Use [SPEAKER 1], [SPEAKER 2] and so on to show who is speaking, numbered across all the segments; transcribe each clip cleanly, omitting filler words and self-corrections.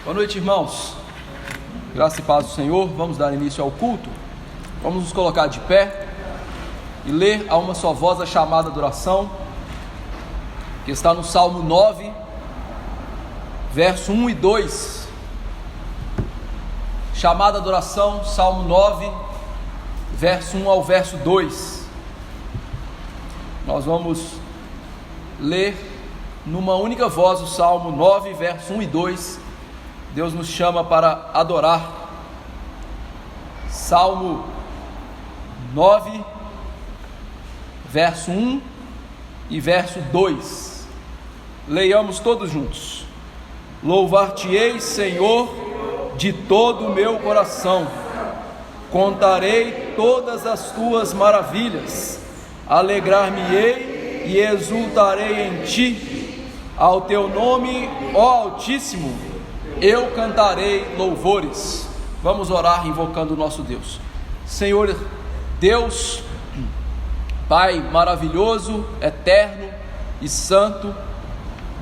[SPEAKER 1] Boa noite, irmãos. Graça e paz do Senhor. Vamos dar início ao culto. Vamos nos colocar de pé e ler a uma só voz a chamada de oração, que está no Salmo 9, verso 1 e 2. Chamada de oração, Salmo 9, verso 1 ao verso 2. Nós vamos ler numa única voz o Salmo 9, verso 1 e 2. Deus nos chama para adorar. Salmo 9, verso 1 e verso 2. Leiamos todos juntos. Louvar-te-ei, Senhor, de todo o meu coração. Contarei todas as tuas maravilhas. Alegrar-me-ei e exultarei em ti. Ao teu nome, ó Altíssimo, eu cantarei louvores. Vamos orar invocando o nosso Deus. Senhor Deus, Pai maravilhoso, eterno e santo,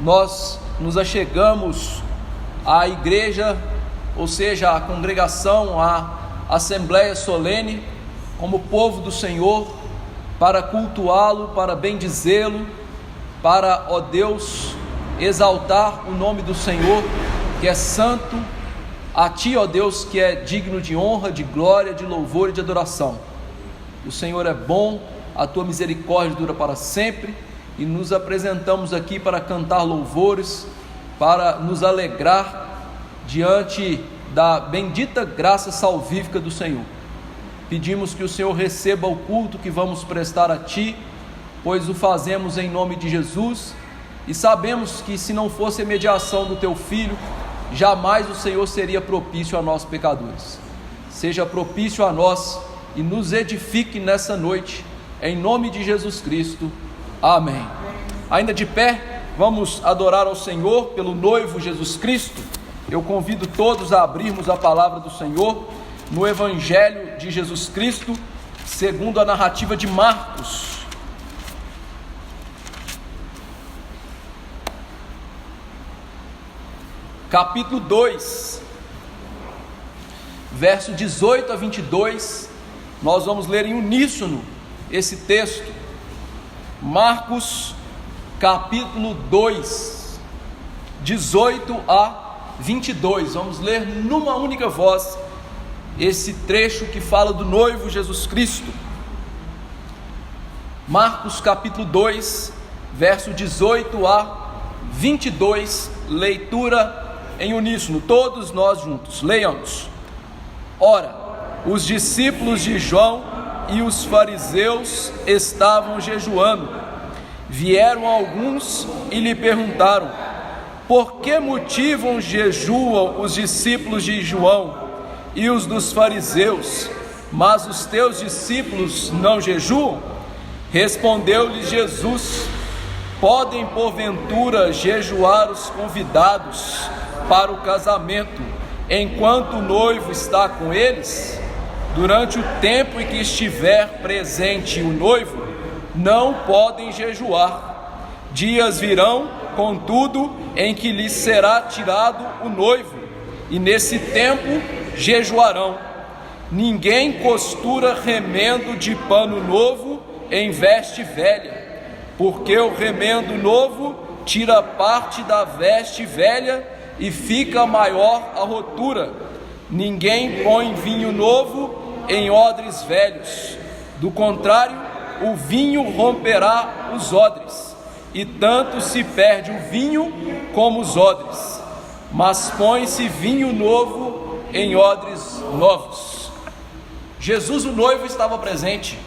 [SPEAKER 1] nós nos achegamos à igreja, ou seja, à congregação, à assembleia solene, como povo do Senhor, para cultuá-lo, para bendizê-lo, para, ó Deus, exaltar o nome do Senhor, que é santo, a Ti, ó Deus, que é digno de honra, de glória, de louvor e de adoração. O Senhor é bom, a Tua misericórdia dura para sempre, e nos apresentamos aqui para cantar louvores, para nos alegrar diante da bendita graça salvífica do Senhor. Pedimos que o Senhor receba o culto que vamos prestar a Ti, pois o fazemos em nome de Jesus, e sabemos que se não fosse a mediação do Teu Filho, jamais o Senhor seria propício a nós pecadores. Seja propício a nós e nos edifique nessa noite, em nome de Jesus Cristo, amém. Ainda de pé, vamos adorar ao Senhor pelo noivo Jesus Cristo. Eu convido todos a abrirmos a palavra do Senhor no Evangelho de Jesus Cristo, segundo a narrativa de Marcos. Capítulo 2, verso 18 a 22, nós vamos ler em uníssono esse texto. Marcos, capítulo 2, 18 a 22, vamos ler numa única voz esse trecho que fala do noivo Jesus Cristo. Marcos, capítulo 2, verso 18 a 22, leitura em uníssono, todos nós juntos, leiamos. Ora, os discípulos de João e os fariseus estavam jejuando. Vieram alguns e lhe perguntaram: por que motivo jejuam os discípulos de João e os dos fariseus, mas os teus discípulos não jejuam? Respondeu-lhes Jesus: podem porventura jejuar os convidados para o casamento, enquanto o noivo está com eles? Durante o tempo em que estiver presente o noivo, não podem jejuar. Dias virão, contudo, em que lhes será tirado o noivo, e nesse tempo jejuarão. Ninguém costura remendo de pano novo em veste velha, porque o remendo novo tira parte da veste velha e fica maior a rotura. Ninguém põe vinho novo em odres velhos, do contrário, o vinho romperá os odres, e tanto se perde o vinho como os odres. Mas põe-se vinho novo em odres novos. Jesus, o noivo, estava presente.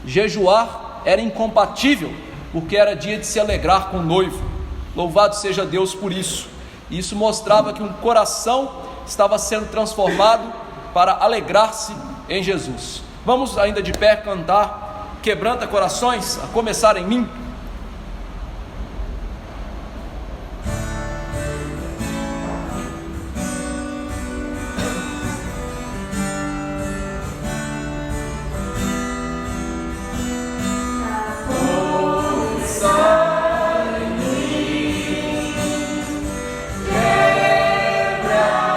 [SPEAKER 1] Jejuar era incompatível, porque era dia de se alegrar com o noivo. Louvado seja Deus por isso. Isso mostrava que um coração estava sendo transformado para alegrar-se em Jesus. Vamos ainda de pé cantar Quebranta Corações, a começar em mim.
[SPEAKER 2] Quebra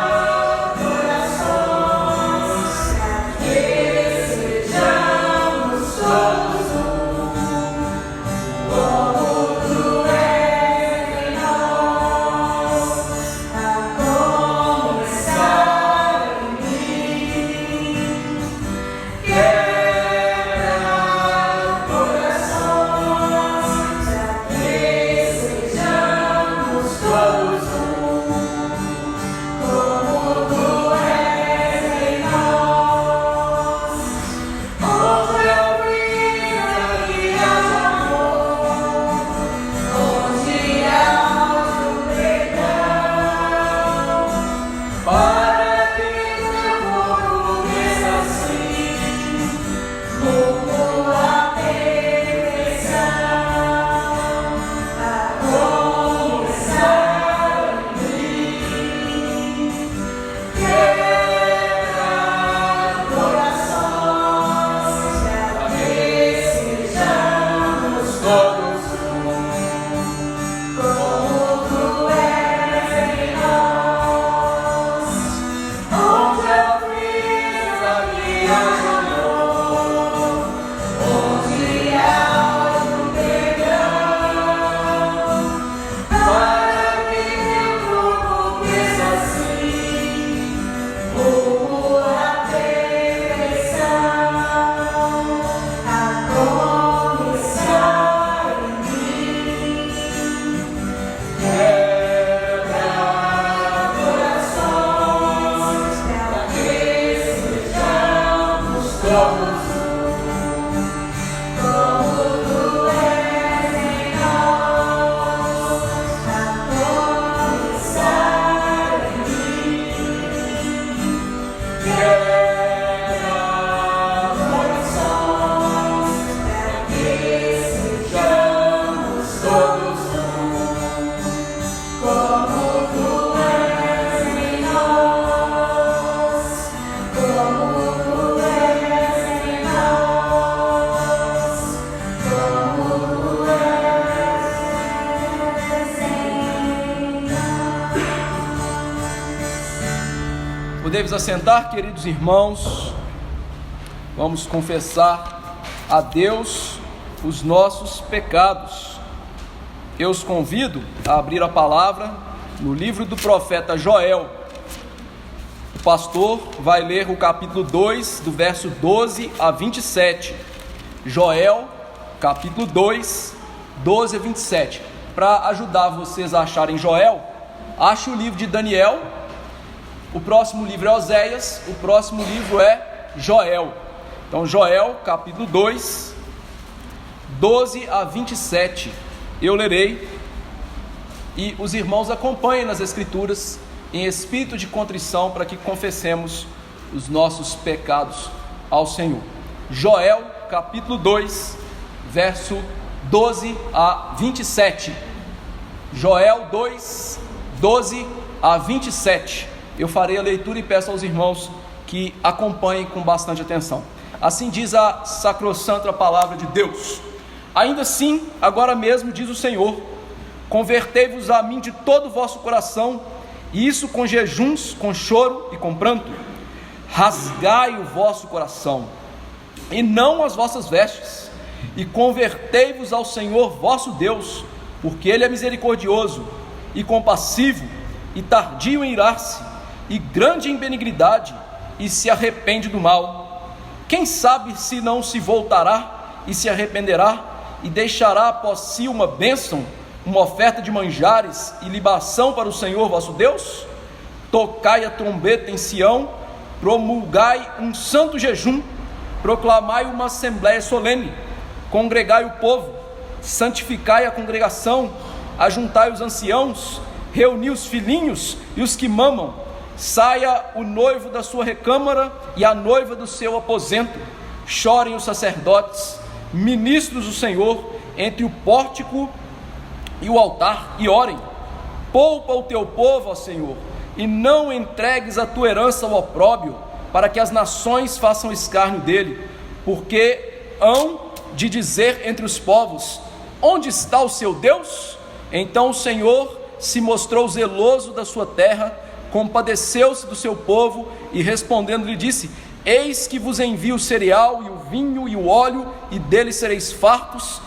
[SPEAKER 1] Podeis assentar, queridos irmãos. Vamos confessar a Deus os nossos pecados. Eu os convido a abrir a palavra no livro do profeta Joel. O pastor vai ler o capítulo 2, do verso 12 a 27. Joel, capítulo 2, 12 a 27. Para ajudar vocês a acharem Joel, ache o livro de Daniel. O próximo livro é Oséias, o próximo livro é Joel. Então Joel, capítulo 2, 12 a 27, eu lerei, e os irmãos acompanhem nas escrituras, em espírito de contrição, para que confessemos os nossos pecados ao Senhor. Joel, capítulo 2, verso 12 a 27. Joel 2, 12 a 27. Eu farei a leitura e peço aos irmãos que acompanhem com bastante atenção. Assim diz a sacrossanta palavra de Deus: ainda assim, agora mesmo, diz o Senhor, convertei-vos a mim de todo o vosso coração, e isso com jejuns, com choro e com pranto. Rasgai o vosso coração, e não as vossas vestes, e convertei-vos ao Senhor vosso Deus, porque Ele é misericordioso e compassivo, e tardio em irar-se, e grande em benignidade, e se arrepende do mal. Quem sabe se não se voltará e se arrependerá, e deixará após si uma bênção, uma oferta de manjares e libação para o Senhor vosso Deus? Tocai a trombeta em Sião, promulgai um santo jejum, proclamai uma assembléia solene, congregai o povo, santificai a congregação, ajuntai os anciãos, reuni os filhinhos e os que mamam. Saia o noivo da sua recâmara e a noiva do seu aposento. Chorem os sacerdotes, ministros do Senhor, entre o pórtico e o altar, e orem. Poupa o teu povo, ó Senhor, e não entregues a tua herança ao opróbio, para que as nações façam escárnio dele, porque hão de dizer entre os povos: onde está o seu Deus? Então o Senhor se mostrou zeloso da sua terra, compadeceu-se do seu povo, e respondendo lhe disse: eis que vos envio o cereal e o vinho e o óleo, e deles sereis fartos,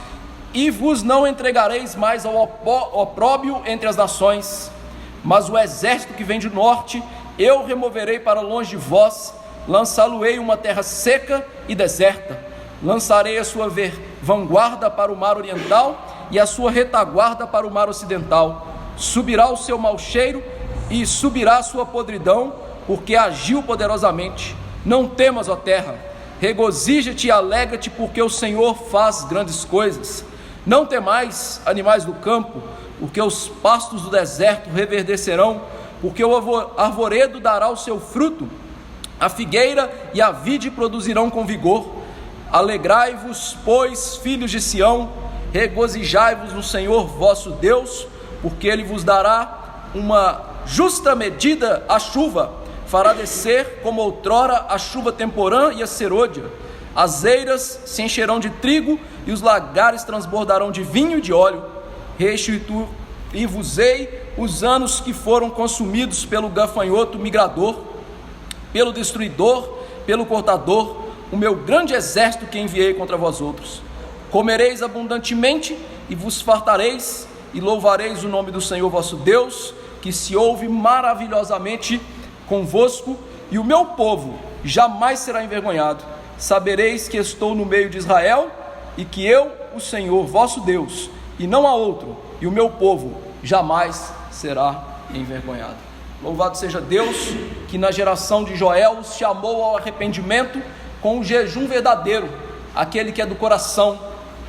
[SPEAKER 1] e vos não entregareis mais ao opróbio entre as nações. Mas o exército que vem do norte eu removerei para longe de vós, lançá-lo-ei uma terra seca e deserta. Lançarei a sua vanguarda para o mar oriental, e a sua retaguarda para o mar ocidental. Subirá o seu mau cheiro, e subirá a sua podridão, porque agiu poderosamente. Não temas, ó terra, regozija-te e alegra-te, porque o Senhor faz grandes coisas. Não temais, animais do campo, porque os pastos do deserto reverdecerão, porque o arvoredo dará o seu fruto, a figueira e a vide produzirão com vigor. Alegrai-vos, pois, filhos de Sião, regozijai-vos no Senhor vosso Deus, porque Ele vos dará uma justa medida a chuva, fará descer como outrora a chuva temporã e a serôdia. As eiras se encherão de trigo, e os lagares transbordarão de vinho e de óleo. Restituir-vos-ei os anos que foram consumidos pelo gafanhoto migrador, pelo destruidor, pelo cortador, o meu grande exército que enviei contra vós outros. Comereis abundantemente e vos fartareis, e louvareis o nome do Senhor vosso Deus, que se ouve maravilhosamente convosco, e o meu povo jamais será envergonhado. Sabereis que estou no meio de Israel, e que eu, o Senhor vosso Deus, e não há outro, e o meu povo jamais será envergonhado. Louvado seja Deus, que na geração de Joel os chamou ao arrependimento, com o jejum verdadeiro, aquele que é do coração,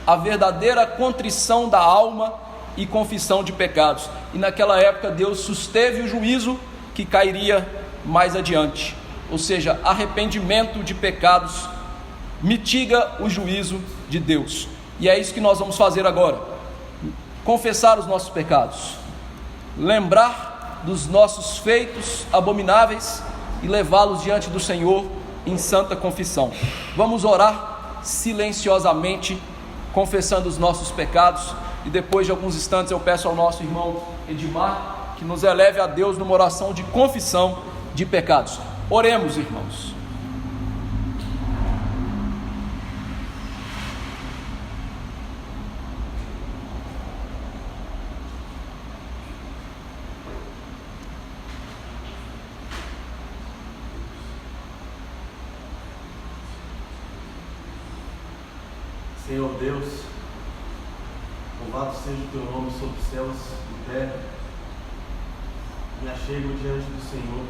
[SPEAKER 1] a verdadeira contrição da alma e confissão de pecados. E naquela época Deus susteve o juízo que cairia mais adiante, ou seja, arrependimento de pecados mitiga o juízo de Deus. E é isso que nós vamos fazer agora: confessar os nossos pecados, lembrar dos nossos feitos abomináveis e levá-los diante do Senhor em santa confissão. Vamos orar silenciosamente, confessando os nossos pecados, e depois de alguns instantes eu peço ao nosso irmão Edmar que nos eleve a Deus numa oração de confissão de pecados. Oremos, irmãos.
[SPEAKER 2] Senhor Deus, louvado seja o teu nome sobre os céus e terra. Me achego diante do Senhor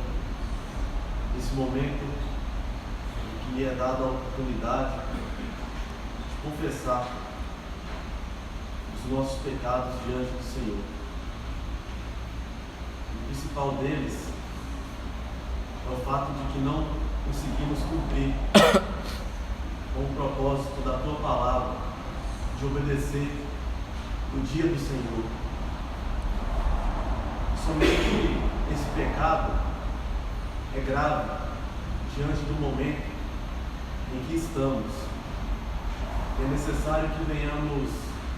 [SPEAKER 2] nesse momento em que me é dada a oportunidade de confessar os nossos pecados diante do Senhor. O principal deles é o fato de que não conseguimos cumprir com o propósito da tua palavra de obedecer o dia do Senhor. Somente esse pecado é grave diante do momento em que estamos. É necessário que venhamos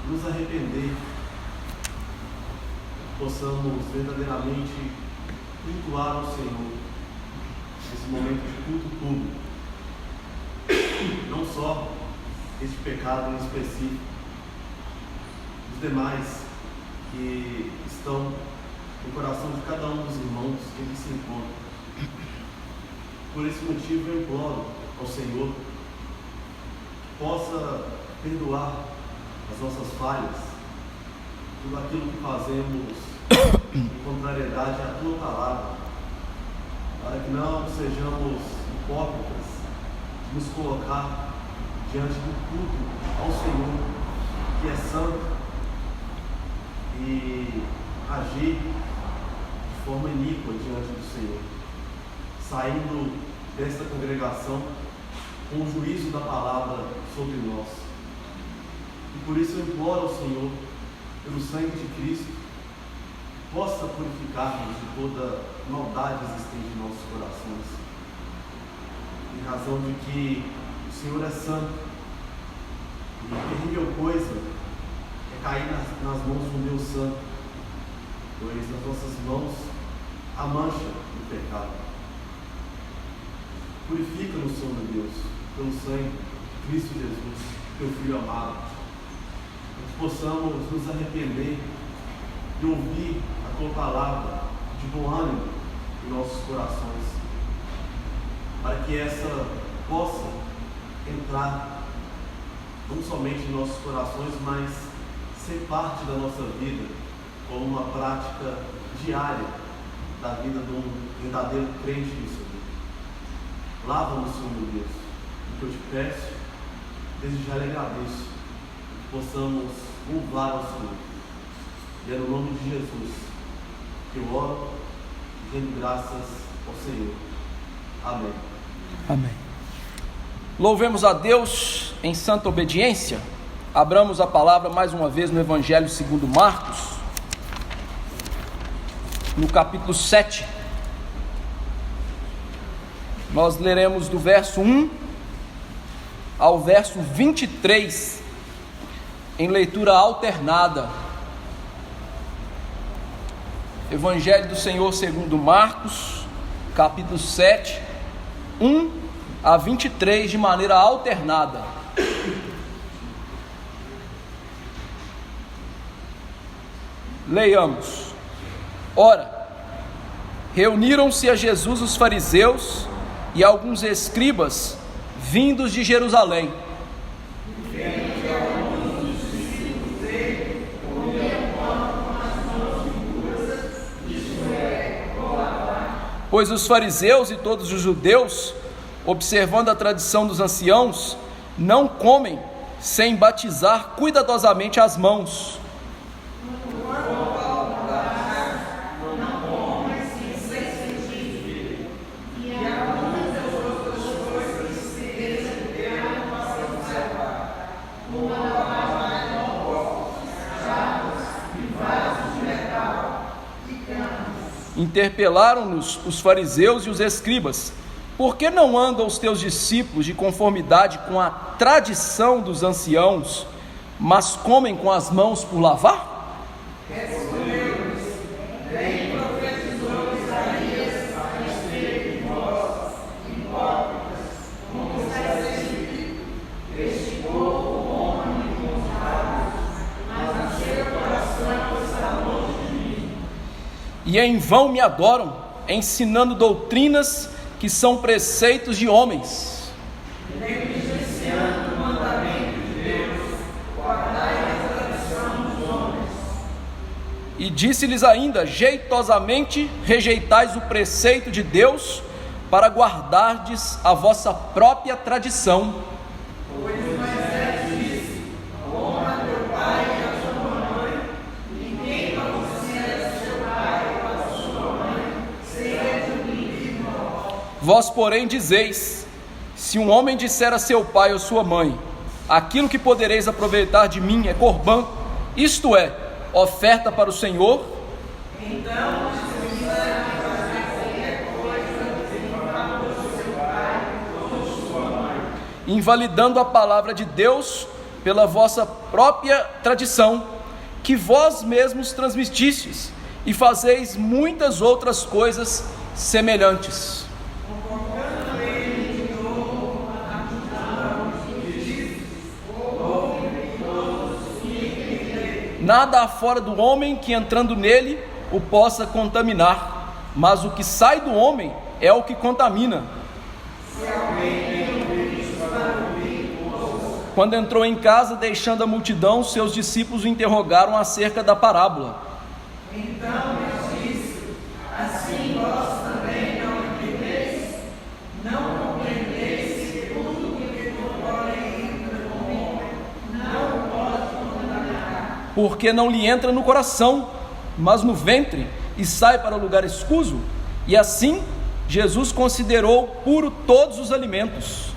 [SPEAKER 2] nos arrepender, possamos verdadeiramente cultuar ao Senhor nesse momento de culto público. Não só este pecado em específico, os demais que estão no coração de cada um dos irmãos que aqui se encontram. Por esse motivo eu imploro ao Senhor que possa perdoar as nossas falhas, tudo aquilo que fazemos em contrariedade à tua palavra, para que não sejamos hipócritas, nos colocar diante do culto ao Senhor, que é santo, e agir de forma iníqua diante do Senhor, saindo desta congregação com o juízo da palavra sobre nós. E por isso eu imploro ao Senhor, pelo sangue de Cristo, possa purificar-nos de toda maldade existente em nossos corações, em razão de que o Senhor é santo, e terrível coisa é cair nas mãos de um Deus santo, pois nas nossas mãos a mancha do pecado. Purifica-nos, Senhor meu Deus, pelo sangue de Cristo Jesus, teu Filho amado, para que possamos nos arrepender e ouvir a tua palavra de bom ânimo em nossos corações, para que essa possa entrar não somente em nossos corações, mas ser parte da nossa vida, como uma prática diária da vida de um verdadeiro crente no Senhor. Lava-nos, Senhor meu Deus, o que eu te peço, desde já lhe agradeço, que possamos louvar ao Senhor. E é no nome de Jesus que eu oro e rendo graças ao Senhor. Amém.
[SPEAKER 1] Amém. Louvemos a Deus em santa obediência. Abramos a palavra mais uma vez no Evangelho segundo Marcos, no capítulo 7. Nós leremos do verso 1 ao verso 23, em leitura alternada. Evangelho do Senhor segundo Marcos, capítulo 7, 1 a 23, de maneira alternada. Leiamos. Ora, reuniram-se a Jesus os fariseus e alguns escribas vindos de Jerusalém. Pois os fariseus e todos os judeus observando a tradição dos anciãos, não comem sem batizar cuidadosamente as mãos. Interpelaram-nos os fariseus e os escribas: por que não andam os teus discípulos de conformidade com a tradição dos anciãos, mas comem com as mãos por lavar? E em vão me adoram, ensinando doutrinas que são preceitos de homens. Negligenciando o mandamento de Deus, guardai a tradição dos homens. E disse-lhes ainda: jeitosamente rejeitais o preceito de Deus, para guardardes a vossa própria tradição. Vós, porém, dizeis: se um homem disser a seu pai ou sua mãe, aquilo que podereis aproveitar de mim é corbã, isto é, oferta para o Senhor, então invalidando a palavra de Deus pela vossa própria tradição, que vós mesmos transmitistes, e fazeis muitas outras coisas semelhantes. Nada há fora do homem que, entrando nele, o possa contaminar, mas o que sai do homem é o que contamina. Quando entrou em casa, deixando a multidão, seus discípulos o interrogaram acerca da parábola. Então ele disse: assim vós também não entendeis? Não compreendeis que tudo que por fora entra no homem não pode contaminar, porque não lhe entra no coração, mas no ventre, e sai para o lugar escuso. E assim Jesus considerou puro todos os alimentos.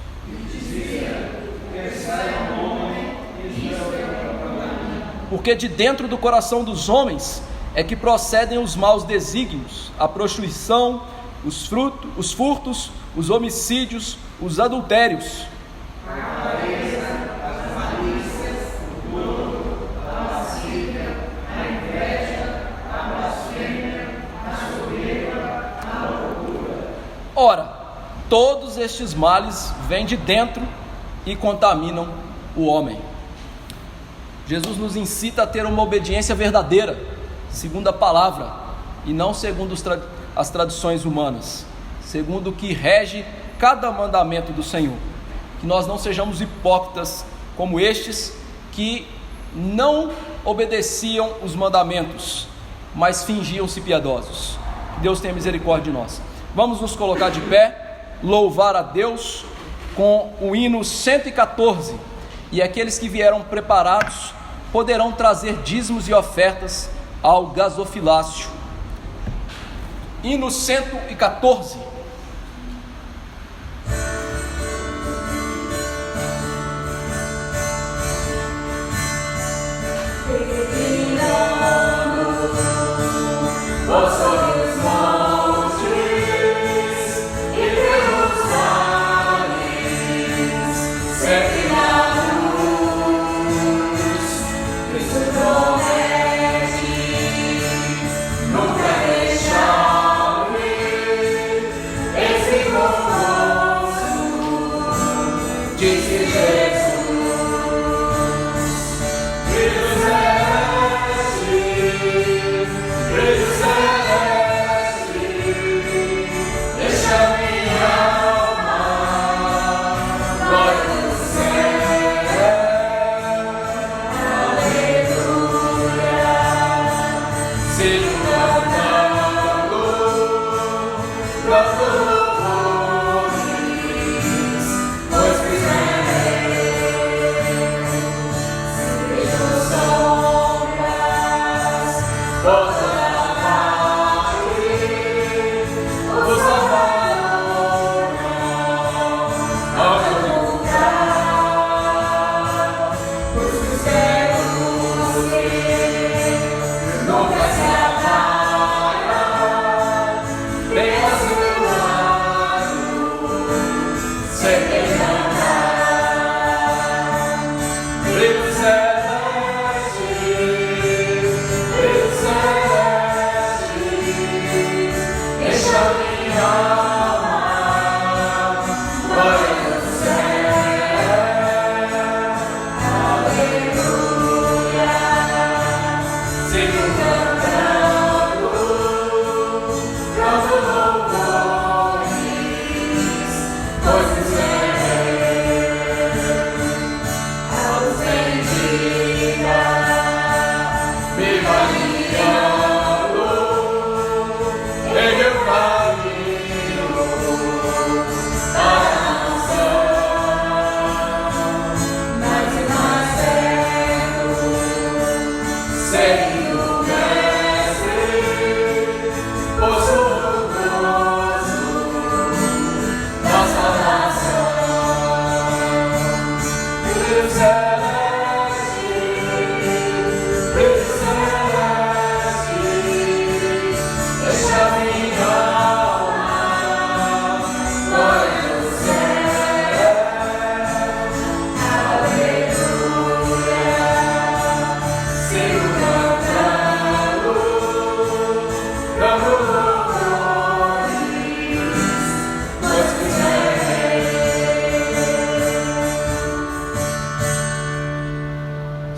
[SPEAKER 1] Porque de dentro do coração dos homens é que procedem os maus desígnios, a prostituição, os furtos, os homicídios, os adultérios, ora, todos estes males vêm de dentro e contaminam o homem. Jesus nos incita a ter uma obediência verdadeira, segundo a palavra, e não segundo as tradições humanas, segundo o que rege cada mandamento do Senhor. Que nós não sejamos hipócritas como estes que não obedeciam os mandamentos, mas fingiam-se piedosos. Que Deus tenha misericórdia de nós. Vamos nos colocar de pé, louvar a Deus com o hino 114, e aqueles que vieram preparados poderão trazer dízimos e ofertas ao gasofilácio. Hino 114.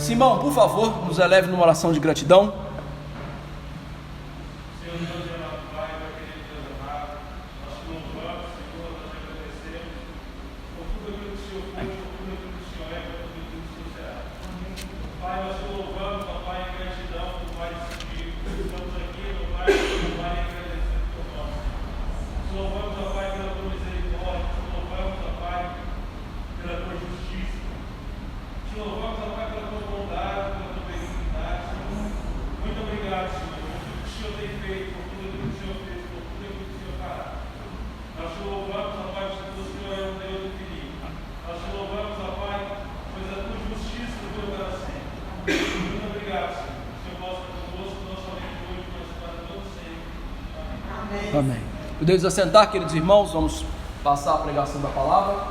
[SPEAKER 1] Simão, por favor, nos eleve numa oração de gratidão. Amém. Podemos assentar, queridos irmãos, vamos passar a pregação da palavra.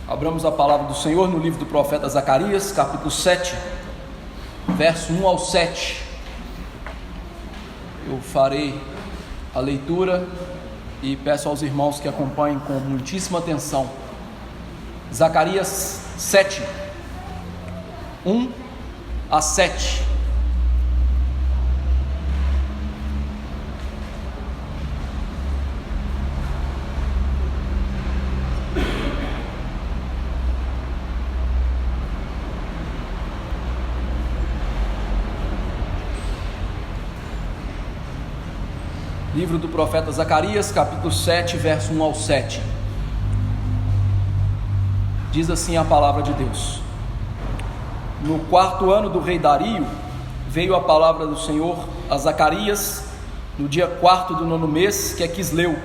[SPEAKER 1] Abramos a palavra do Senhor no livro do profeta Zacarias, capítulo 7, verso 1 ao 7. Eu farei a leitura e peço aos irmãos que acompanhem com muitíssima atenção. Zacarias 7, 1 a 7. Livro do profeta Zacarias, capítulo 7, verso 1 ao 7. Diz assim a palavra de Deus: No 4º ano do rei Dario, veio a palavra do Senhor a Zacarias, no dia 4º do 9º mês, que é Quisleu,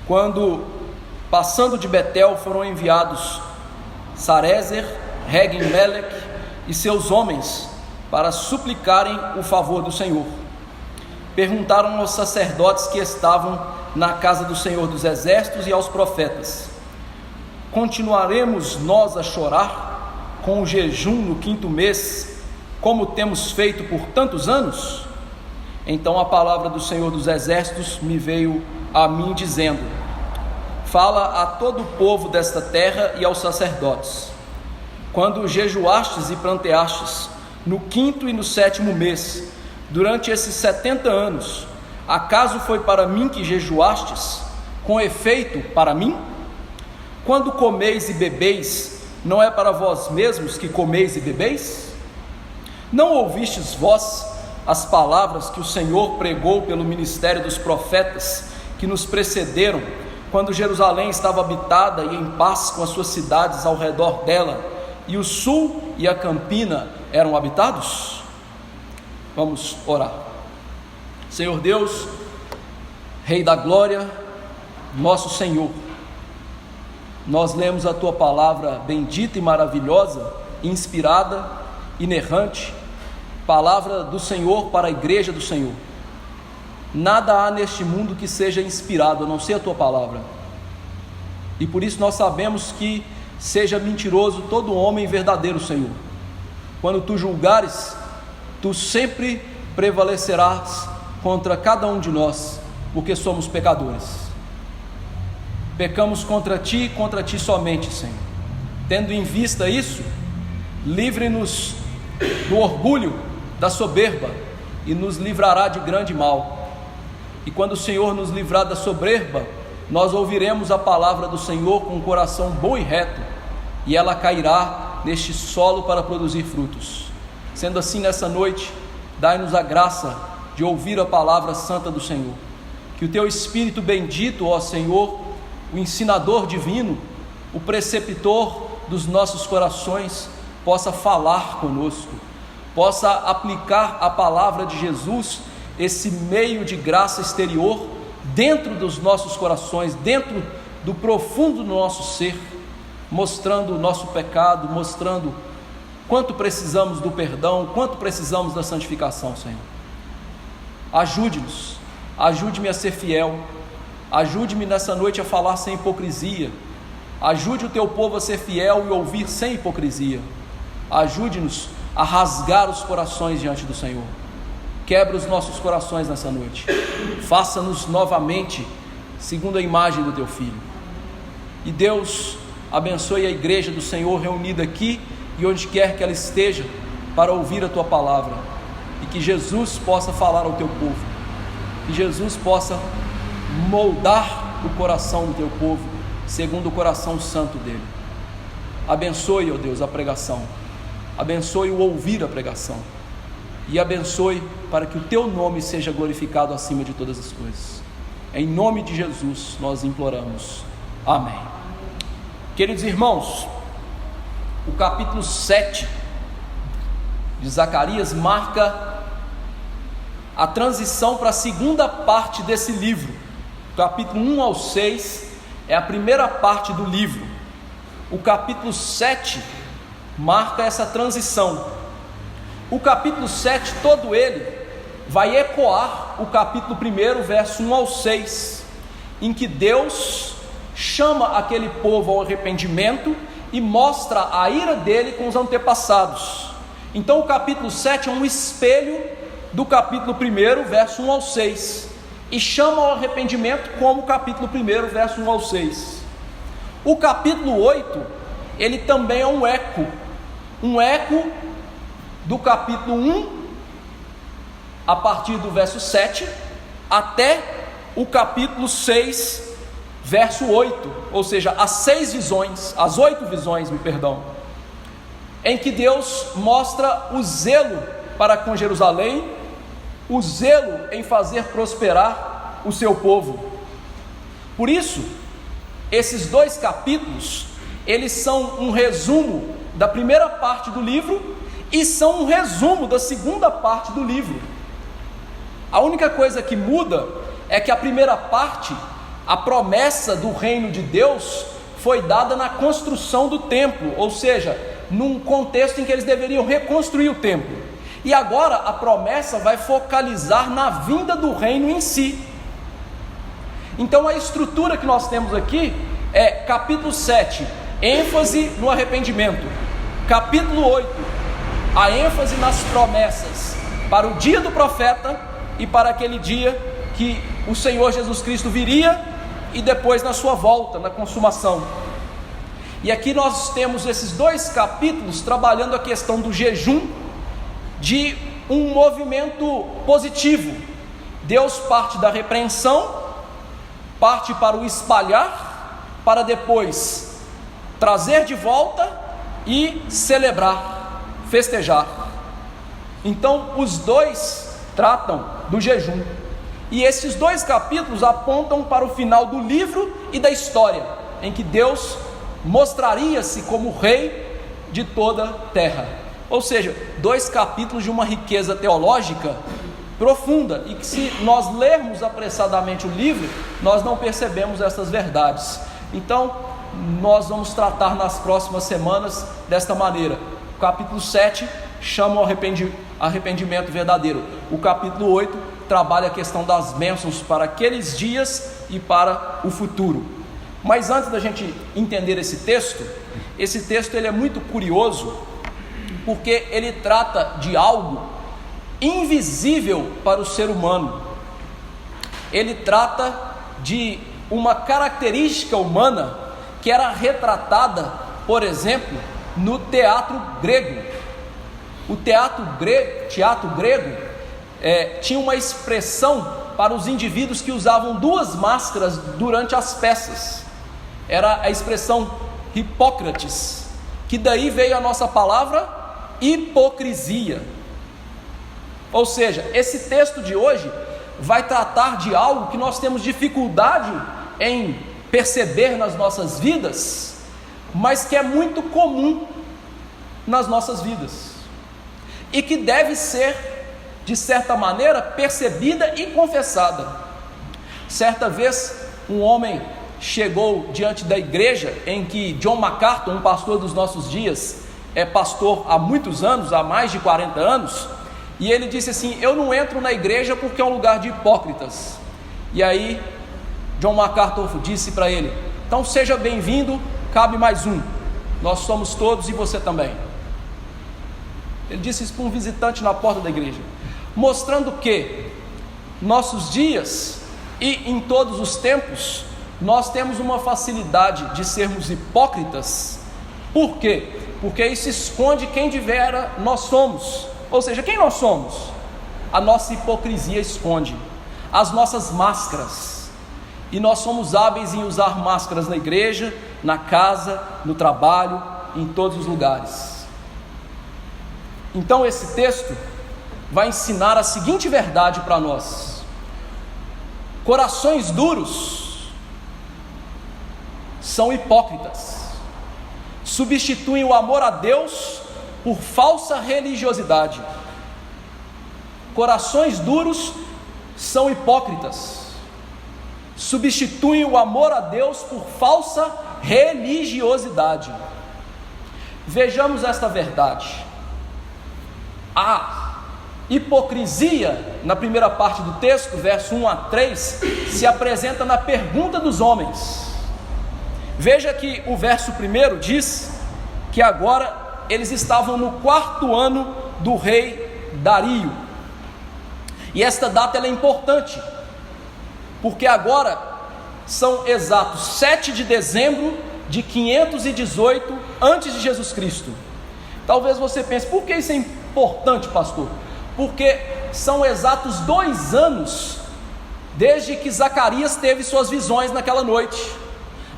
[SPEAKER 1] quando, passando de Betel, foram enviados Sarezer, Regem-Melec e seus homens para suplicarem o favor do Senhor. Perguntaram aos sacerdotes que estavam na casa do Senhor dos Exércitos e aos profetas: continuaremos nós a chorar com o jejum no 5º mês, como temos feito por tantos anos? Então a palavra do Senhor dos Exércitos me veio a mim dizendo: fala a todo o povo desta terra e aos sacerdotes: quando jejuastes e planteastes no 5º e no 7º mês, durante esses 70 anos, acaso foi para mim que jejuastes, com efeito para mim? Quando comeis e bebeis, não é para vós mesmos que comeis e bebeis? Não ouvistes vós as palavras que o Senhor pregou pelo ministério dos profetas que nos precederam, quando Jerusalém estava habitada e em paz com as suas cidades ao redor dela, e o sul e a campina eram habitados? Vamos orar. Senhor Deus, Rei da glória, nosso Senhor, nós lemos a Tua palavra bendita e maravilhosa, inspirada, inerrante, palavra do Senhor para a igreja do Senhor. Nada há neste mundo que seja inspirado, a não ser a Tua palavra, e por isso nós sabemos que seja mentiroso todo homem verdadeiro, Senhor. Quando Tu julgares, Tu sempre prevalecerás contra cada um de nós, porque somos pecadores. Pecamos contra Ti somente, Senhor. Tendo em vista isso, livre-nos do orgulho, da soberba, e nos livrará de grande mal. E quando o Senhor nos livrar da soberba, nós ouviremos a palavra do Senhor com um coração bom e reto, e ela cairá neste solo para produzir frutos. Sendo assim, nessa noite, dai-nos a graça de ouvir a palavra santa do Senhor. Que o Teu Espírito bendito, ó Senhor, o ensinador divino, o preceptor dos nossos corações, possa falar conosco, possa aplicar a palavra de Jesus, esse meio de graça exterior, dentro dos nossos corações, dentro do profundo do nosso ser, mostrando o nosso pecado, mostrando quanto precisamos do perdão, quanto precisamos da santificação, Senhor. Ajude-nos, ajude-me a ser fiel, ajude-me nessa noite a falar sem hipocrisia, ajude o Teu povo a ser fiel e ouvir sem hipocrisia, ajude-nos a rasgar os corações diante do Senhor. Quebra os nossos corações nessa noite, faça-nos novamente segundo a imagem do Teu Filho. E Deus abençoe a igreja do Senhor reunida aqui e onde quer que ela esteja, para ouvir a Tua palavra, e que Jesus possa falar ao Teu povo, que Jesus possa moldar o coração do Teu povo, segundo o coração santo dele. Abençoe, ó Deus, a pregação, abençoe o ouvir a pregação, e abençoe para que o Teu nome seja glorificado acima de todas as coisas. Em nome de Jesus nós imploramos, amém. Queridos irmãos, o capítulo 7 de Zacarias marca a transição para a segunda parte desse livro. O capítulo 1 ao 6 é a primeira parte do livro. O capítulo 7 marca essa transição. O capítulo 7, todo ele, vai ecoar o capítulo 1, verso 1 ao 6, em que Deus chama aquele povo ao arrependimento e mostra a ira dele com os antepassados. Então o capítulo 7 é um espelho do capítulo 1, verso 1 ao 6, e chama ao arrependimento como o capítulo 1, verso 1 ao 6. O capítulo 8, ele também é um eco do capítulo 1, a partir do verso 7, até o capítulo 6, verso 8, ou seja, as 8 visões, em que Deus mostra o zelo para com Jerusalém, o zelo em fazer prosperar o seu povo. Por isso, esses 2 capítulos, eles são um resumo da primeira parte do livro e são um resumo da segunda parte do livro. A única coisa que muda é que a primeira parte, a promessa do reino de Deus, foi dada na construção do templo, ou seja, num contexto em que eles deveriam reconstruir o templo. E agora a promessa vai focalizar na vinda do reino em si. Então a estrutura que nós temos aqui é capítulo 7, ênfase no arrependimento. Capítulo 8, a ênfase nas promessas para o dia do profeta e para aquele dia que o Senhor Jesus Cristo viria, e depois na sua volta, na consumação. E aqui nós temos esses 2 capítulos trabalhando a questão do jejum, de um movimento positivo. Deus parte da repreensão, parte para o espalhar, para depois trazer de volta e celebrar, festejar. Então os 2 tratam do jejum, e esses 2 capítulos apontam para o final do livro e da história, em que Deus mostraria-se como rei de toda a terra. Ou seja, 2 capítulos de uma riqueza teológica profunda, e que se nós lermos apressadamente o livro, nós não percebemos essas verdades. Então, nós vamos tratar nas próximas semanas desta maneira. O capítulo 7 chama o arrependimento verdadeiro. O capítulo 8 trabalha a questão das bênçãos para aqueles dias e para o futuro. Mas antes da gente entender esse texto ele é muito curioso, porque ele trata de algo invisível para o ser humano. Ele trata de uma característica humana que era retratada, por exemplo, no teatro grego. O teatro grego tinha uma expressão para os indivíduos que usavam 2 máscaras durante as peças. Era a expressão Hipócrates, que daí veio a nossa palavra hipocrisia. Ou seja, esse texto de hoje vai tratar de algo que nós temos dificuldade em perceber nas nossas vidas, mas que é muito comum nas nossas vidas, e que deve ser, de certa maneira, percebida e confessada. Certa vez, um homem chegou diante da igreja em que John MacArthur, um pastor dos nossos dias, é pastor há muitos anos, há mais de 40 anos, e ele disse assim: eu não entro na igreja porque é um lugar de hipócritas. E aí John MacArthur disse para ele: então seja bem-vindo, cabe mais um, nós somos todos e você também. Ele disse isso para um visitante na porta da igreja, mostrando que nossos dias e em todos os tempos nós temos uma facilidade de sermos hipócritas. Por quê? Porque isso esconde quem de vera nós somos. Ou seja, quem nós somos? A nossa hipocrisia esconde as nossas máscaras, e nós somos hábeis em usar máscaras na igreja, na casa, no trabalho, em todos os lugares. Então esse texto vai ensinar a seguinte verdade para nós: corações duros são hipócritas, substituem o amor a Deus por falsa religiosidade. Corações duros são hipócritas, substituem o amor a Deus por falsa religiosidade. Vejamos esta verdade. A hipocrisia, na primeira parte do texto, verso 1 a 3, se apresenta na pergunta dos homens. Veja que o verso 1 diz que agora eles estavam no 4º ano do rei Dario. E esta data ela é importante, porque agora são exatos 7 de dezembro de 518 antes de Jesus Cristo. Talvez você pense: por que isso é importante, pastor? Porque são exatos 2 anos desde que Zacarias teve suas visões naquela noite.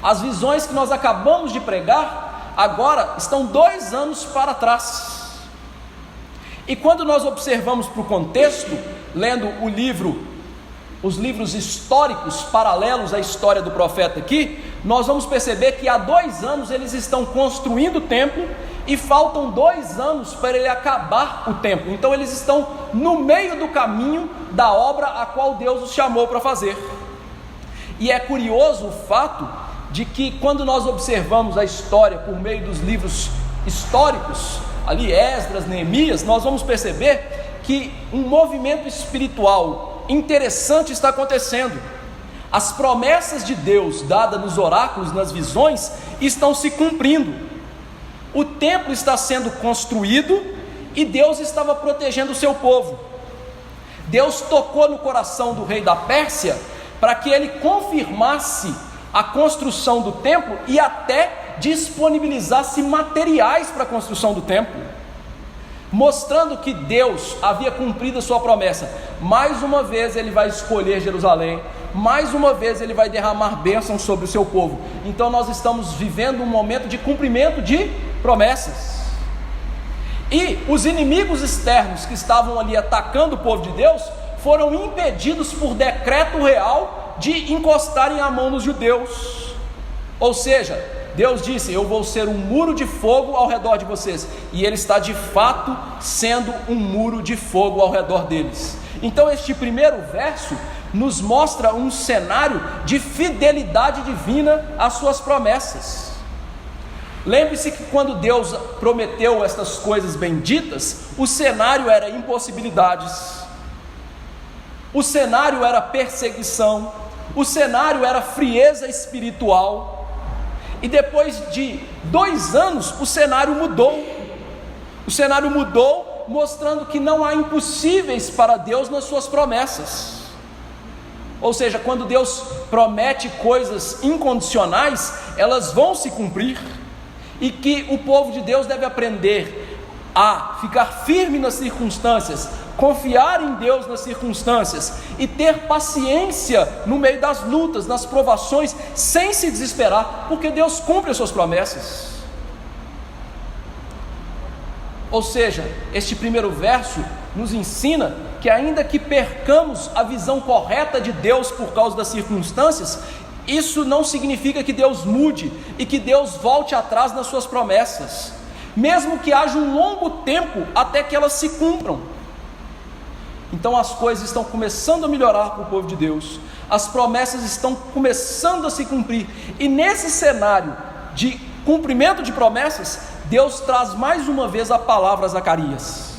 [SPEAKER 1] As visões que nós acabamos de pregar agora estão 2 anos para trás. E quando nós observamos para o contexto, lendo os livros históricos paralelos à história do profeta aqui, nós vamos perceber que há 2 anos eles estão construindo o templo e faltam 2 anos para ele acabar o templo. Então eles estão no meio do caminho da obra a qual Deus os chamou para fazer. E é curioso o fato de que, quando nós observamos a história por meio dos livros históricos, ali Esdras, Neemias, nós vamos perceber que um movimento espiritual interessante está acontecendo. As promessas de Deus dadas nos oráculos, nas visões, estão se cumprindo. O templo está sendo construído e Deus estava protegendo o seu povo. Deus tocou no coração do rei da Pérsia para que ele confirmasse a construção do templo e até disponibilizasse materiais para a construção do templo, mostrando que Deus havia cumprido a sua promessa. Mais uma vez ele vai escolher Jerusalém, mais uma vez ele vai derramar bênçãos sobre o seu povo. Então nós estamos vivendo um momento de cumprimento de promessas. E os inimigos externos que estavam ali atacando o povo de Deus foram impedidos por decreto real de encostarem a mão nos judeus. Ou seja, Deus disse: eu vou ser um muro de fogo ao redor de vocês, e Ele está de fato sendo um muro de fogo ao redor deles. Então este primeiro verso nos mostra um cenário de fidelidade divina às suas promessas. Lembre-se que quando Deus prometeu estas coisas benditas, o cenário era impossibilidades, o cenário era perseguição, o cenário era frieza espiritual. E depois de 2 anos, o cenário mudou. O cenário mudou, mostrando que não há impossíveis para Deus nas suas promessas. Ou seja, quando Deus promete coisas incondicionais, elas vão se cumprir. E que o povo de Deus deve aprender a ficar firme nas circunstâncias, confiar em Deus nas circunstâncias e ter paciência no meio das lutas, nas provações, sem se desesperar, porque Deus cumpre as suas promessas. Ou seja, este primeiro verso nos ensina que ainda que percamos a visão correta de Deus por causa das circunstâncias, isso não significa que Deus mude e que Deus volte atrás nas suas promessas, mesmo que haja um longo tempo até que elas se cumpram. Então as coisas estão começando a melhorar para o povo de Deus, as promessas estão começando a se cumprir, e nesse cenário de cumprimento de promessas, Deus traz mais uma vez a palavra a Zacarias.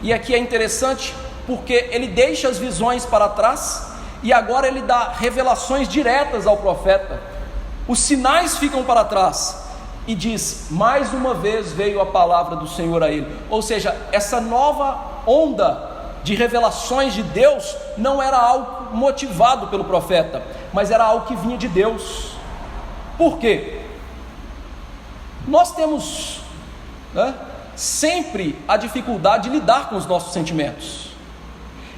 [SPEAKER 1] E aqui é interessante porque ele deixa as visões para trás e agora ele dá revelações diretas ao profeta. Os sinais ficam para trás e diz: mais uma vez veio a palavra do Senhor a ele. Ou seja, essa nova onda de revelações de Deus não era algo motivado pelo profeta, mas era algo que vinha de Deus. Por quê? Nós temos sempre a dificuldade de lidar com os nossos sentimentos,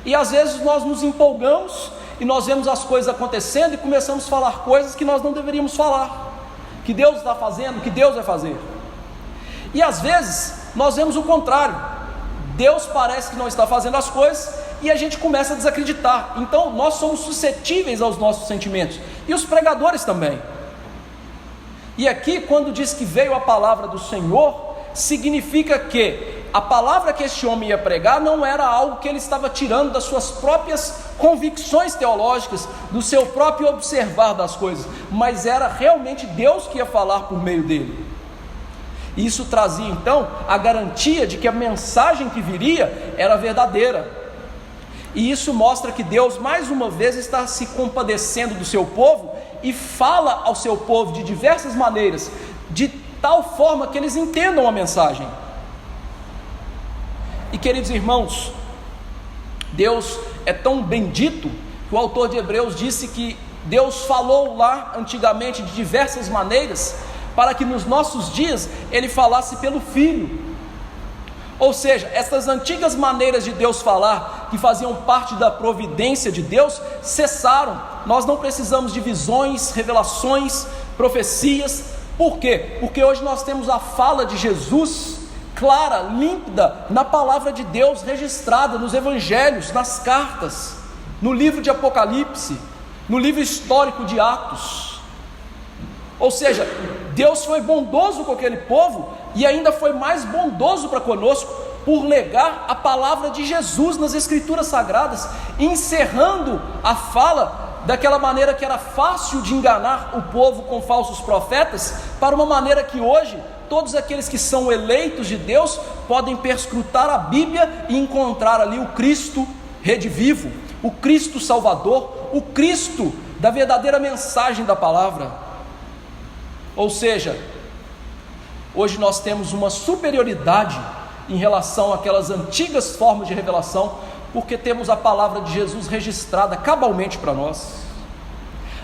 [SPEAKER 1] e às vezes nós nos empolgamos e nós vemos as coisas acontecendo e começamos a falar coisas que nós não deveríamos falar, que Deus está fazendo, que Deus vai fazer. E às vezes nós vemos o contrário, Deus parece que não está fazendo as coisas e a gente começa a desacreditar. Então nós somos suscetíveis aos nossos sentimentos, e os pregadores também. E aqui, quando diz que veio a palavra do Senhor, significa que a palavra que este homem ia pregar não era algo que ele estava tirando das suas próprias convicções teológicas, do seu próprio observar das coisas, mas era realmente Deus que ia falar por meio dele. E isso trazia então a garantia de que a mensagem que viria era verdadeira. E isso mostra que Deus mais uma vez está se compadecendo do seu povo e fala ao seu povo de diversas maneiras, de tal forma que eles entendam a mensagem. E queridos irmãos, Deus é tão bendito que o autor de Hebreus disse que Deus falou lá antigamente de diversas maneiras, para que nos nossos dias Ele falasse pelo Filho. Ou seja, essas antigas maneiras de Deus falar, que faziam parte da providência de Deus, cessaram. Nós não precisamos de visões, revelações, profecias. Por quê? Porque hoje nós temos a fala de Jesus clara, límpida, na palavra de Deus, registrada nos evangelhos, nas cartas, no livro de Apocalipse, no livro histórico de Atos. Ou seja, Deus foi bondoso com aquele povo e ainda foi mais bondoso para conosco por legar a palavra de Jesus nas escrituras sagradas, encerrando a fala daquela maneira que era fácil de enganar o povo com falsos profetas, para uma maneira que hoje todos aqueles que são eleitos de Deus podem perscrutar a Bíblia e encontrar ali o Cristo redivivo, o Cristo Salvador, o Cristo da verdadeira mensagem da palavra. Ou seja, hoje nós temos uma superioridade em relação àquelas antigas formas de revelação, porque temos a palavra de Jesus registrada cabalmente para nós.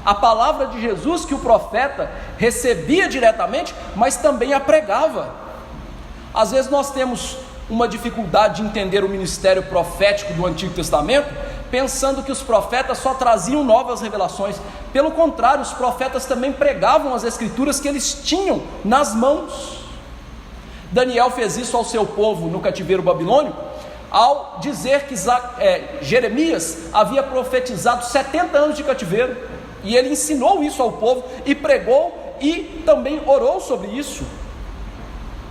[SPEAKER 1] A palavra de Jesus que o profeta recebia diretamente, mas também a pregava. Às vezes nós temos uma dificuldade de entender o ministério profético do Antigo Testamento, pensando que os profetas só traziam novas revelações. Pelo contrário, os profetas também pregavam as escrituras que eles tinham nas mãos. Daniel fez isso ao seu povo no cativeiro babilônico, ao dizer que Jeremias havia profetizado 70 anos de cativeiro, e ele ensinou isso ao povo e pregou, e também orou sobre isso.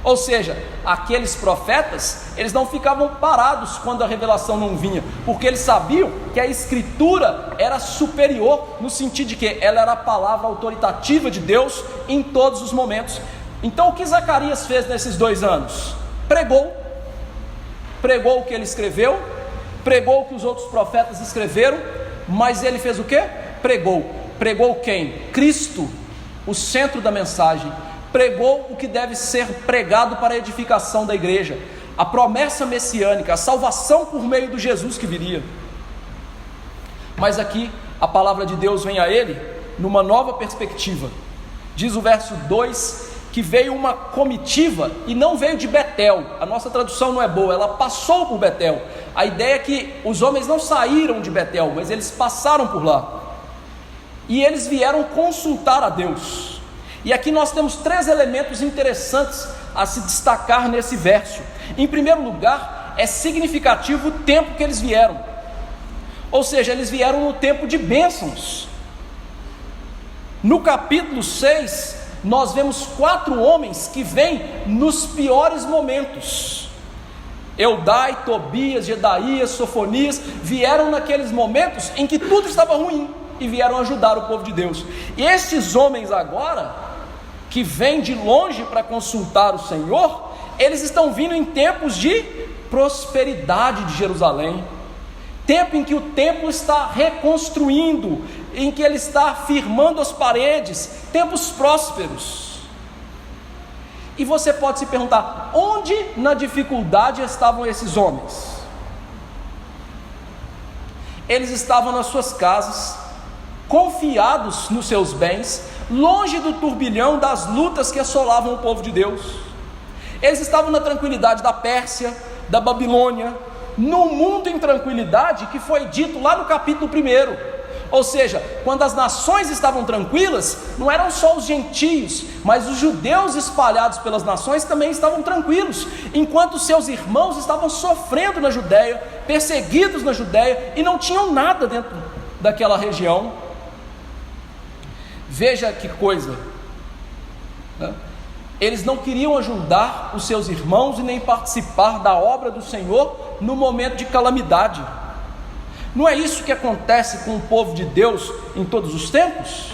[SPEAKER 1] Ou seja, aqueles profetas, eles não ficavam parados quando a revelação não vinha, porque eles sabiam que a escritura era superior, no sentido de que ela era a palavra autoritativa de Deus em todos os momentos. Então o que Zacarias fez nesses 2 anos? Pregou o que ele escreveu, pregou o que os outros profetas escreveram, mas ele fez o quê? Pregou quem? Cristo, o centro da mensagem. Pregou o que deve ser pregado para a edificação da igreja, a promessa messiânica, a salvação por meio do Jesus que viria. Mas aqui a palavra de Deus vem a ele numa nova perspectiva. Diz o verso 2 que veio uma comitiva, e não veio de Betel. A nossa tradução não é boa, ela passou por Betel. A ideia é que os homens não saíram de Betel, mas eles passaram por lá, e eles vieram consultar a Deus. E aqui nós temos 3 elementos interessantes a se destacar nesse verso. Em primeiro lugar, é significativo o tempo que eles vieram, ou seja, eles vieram no tempo de bênçãos. No capítulo 6, nós vemos 4 homens que vêm nos piores momentos. Eldai, Tobias, Jedaías, Sofonias, vieram naqueles momentos em que tudo estava ruim, e vieram ajudar o povo de Deus. E esses homens agora, que vêm de longe para consultar o Senhor, eles estão vindo em tempos de prosperidade de Jerusalém, tempo em que o templo está reconstruindo, em que ele está firmando as paredes, tempos prósperos. E você pode se perguntar, onde na dificuldade estavam esses homens? Eles estavam nas suas casas, confiados nos seus bens, longe do turbilhão das lutas que assolavam o povo de Deus. Eles estavam na tranquilidade da Pérsia, da Babilônia, no mundo em tranquilidade que foi dito lá no capítulo 1. Ou seja, quando as nações estavam tranquilas, não eram só os gentios, mas os judeus espalhados pelas nações também estavam tranquilos, enquanto seus irmãos estavam sofrendo na Judéia, perseguidos na Judéia, e não tinham nada dentro daquela região. Veja que coisa, né? Eles não queriam ajudar os seus irmãos e nem participar da obra do Senhor no momento de calamidade. Não é isso que acontece com o povo de Deus em todos os tempos?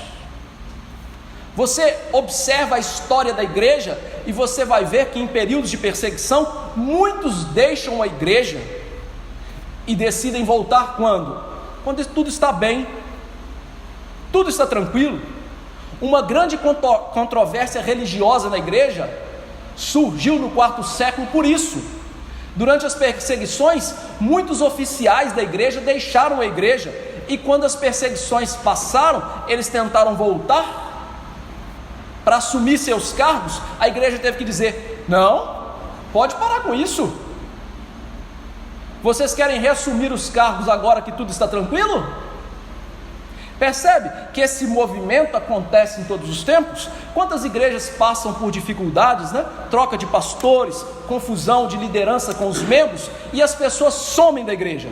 [SPEAKER 1] Você observa a história da igreja e você vai ver que em períodos de perseguição, muitos deixam a igreja e decidem voltar quando? Quando tudo está bem, tudo está tranquilo. Uma grande controvérsia religiosa na igreja surgiu no 4º século por isso. Durante as perseguições, muitos oficiais da igreja deixaram a igreja, e quando as perseguições passaram, eles tentaram voltar para assumir seus cargos. A igreja teve que dizer: não, pode parar com isso. Vocês querem reassumir os cargos agora que tudo está tranquilo? Percebe que esse movimento acontece em todos os tempos? Quantas igrejas passam por dificuldades, né? Troca de pastores, confusão de liderança com os membros, e as pessoas somem da igreja.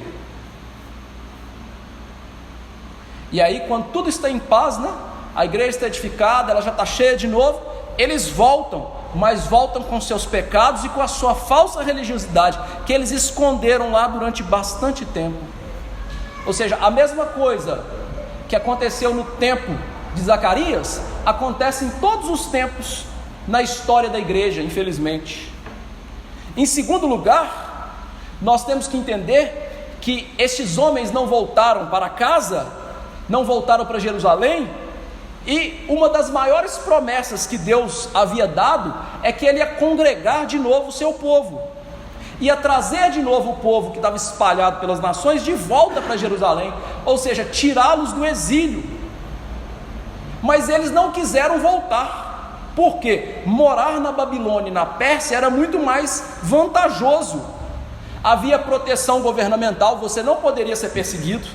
[SPEAKER 1] E aí, quando tudo está em paz, né? A igreja está edificada, ela já está cheia de novo, eles voltam, mas voltam com seus pecados e com a sua falsa religiosidade, que eles esconderam lá durante bastante tempo. Ou seja, a mesma coisa que aconteceu no tempo de Zacarias, acontece em todos os tempos na história da igreja, infelizmente. Em segundo lugar, nós temos que entender que estes homens não voltaram para casa, não voltaram para Jerusalém, e uma das maiores promessas que Deus havia dado é que ele ia congregar de novo o seu povo, ia trazer de novo o povo que estava espalhado pelas nações de volta para Jerusalém, ou seja, tirá-los do exílio. Mas eles não quiseram voltar, porque morar na Babilônia e na Pérsia era muito mais vantajoso. Havia proteção governamental, você não poderia ser perseguido,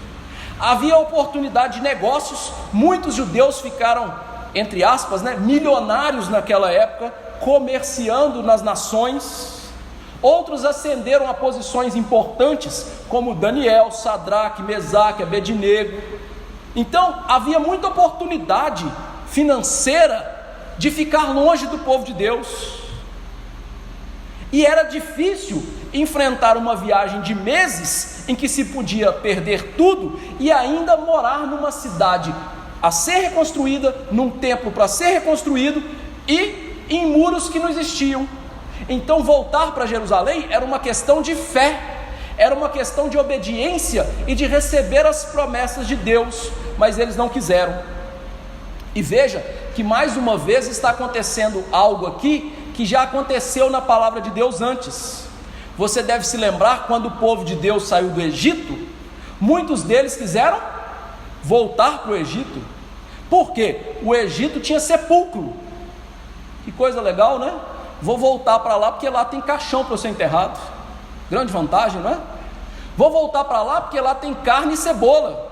[SPEAKER 1] havia oportunidade de negócios, muitos judeus ficaram, entre aspas, né, milionários naquela época, comerciando nas nações. Outros ascenderam a posições importantes, como Daniel, Sadraque, Mesaque, Abednego. Então havia muita oportunidade financeira de ficar longe do povo de Deus. E era difícil enfrentar uma viagem de meses em que se podia perder tudo e ainda morar numa cidade a ser reconstruída, num templo para ser reconstruído e em muros que não existiam. Então voltar para Jerusalém era uma questão de fé, era uma questão de obediência e de receber as promessas de Deus, mas eles não quiseram. E veja que mais uma vez está acontecendo algo aqui que já aconteceu na palavra de Deus antes. Você deve se lembrar, quando o povo de Deus saiu do Egito, muitos deles quiseram voltar para o Egito. Por quê? O Egito tinha sepulcro. Que coisa legal, né? Vou voltar para lá porque lá tem caixão para eu ser enterrado. Grande vantagem, não é? Vou voltar para lá porque lá tem carne e cebola.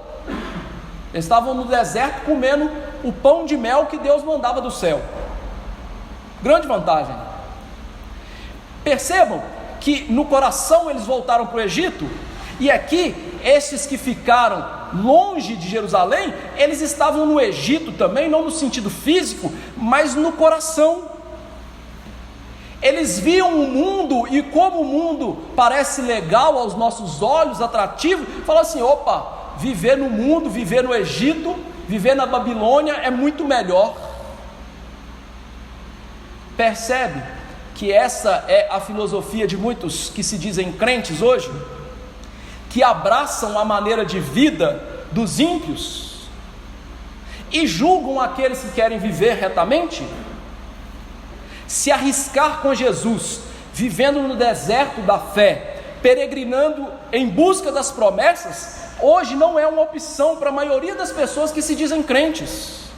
[SPEAKER 1] Eles estavam no deserto comendo o pão de mel que Deus mandava do céu. Grande vantagem. Percebam que no coração eles voltaram para o Egito, e aqui, esses que ficaram longe de Jerusalém, eles estavam no Egito também, não no sentido físico, mas no coração. Eles viam o mundo, e como o mundo parece legal aos nossos olhos, atrativo, falam assim: opa, viver no mundo, viver no Egito, viver na Babilônia é muito melhor. Percebe que essa é a filosofia de muitos que se dizem crentes hoje, que abraçam a maneira de vida dos ímpios e julgam aqueles que querem viver retamente? Se arriscar com Jesus, vivendo no deserto da fé, peregrinando em busca das promessas, hoje não é uma opção para a maioria das pessoas que se dizem crentes.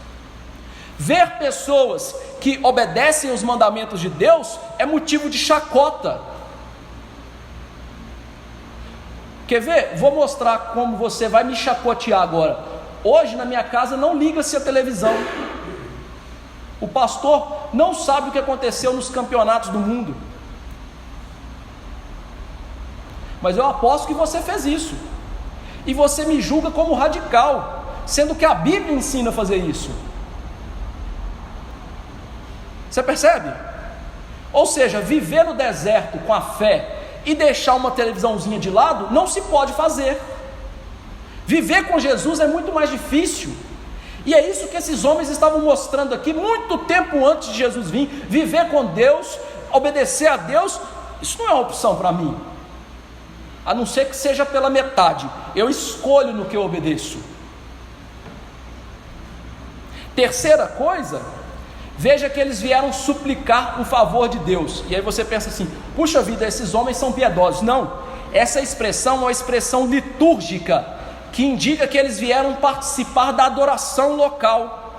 [SPEAKER 1] Ver pessoas que obedecem os mandamentos de Deus é motivo de chacota. Quer ver? Vou mostrar como você vai me chacotear agora. Hoje na minha casa não liga-se a televisão. O pastor não sabe o que aconteceu nos campeonatos do mundo. Mas eu aposto que você fez isso. E você me julga como radical, sendo que a Bíblia ensina a fazer isso. Você percebe? Ou seja, viver no deserto com a fé e deixar uma televisãozinha de lado, não se pode fazer. Viver com Jesus é muito mais difícil. E é isso que esses homens estavam mostrando aqui, muito tempo antes de Jesus vir. Viver com Deus, obedecer a Deus, isso não é uma opção para mim, a não ser que seja pela metade. Eu escolho no que eu obedeço. Terceira coisa, veja que eles vieram suplicar um favor de Deus. E aí você pensa assim: puxa vida, esses homens são piedosos. Não, essa expressão é uma expressão litúrgica, que indica que eles vieram participar da adoração local.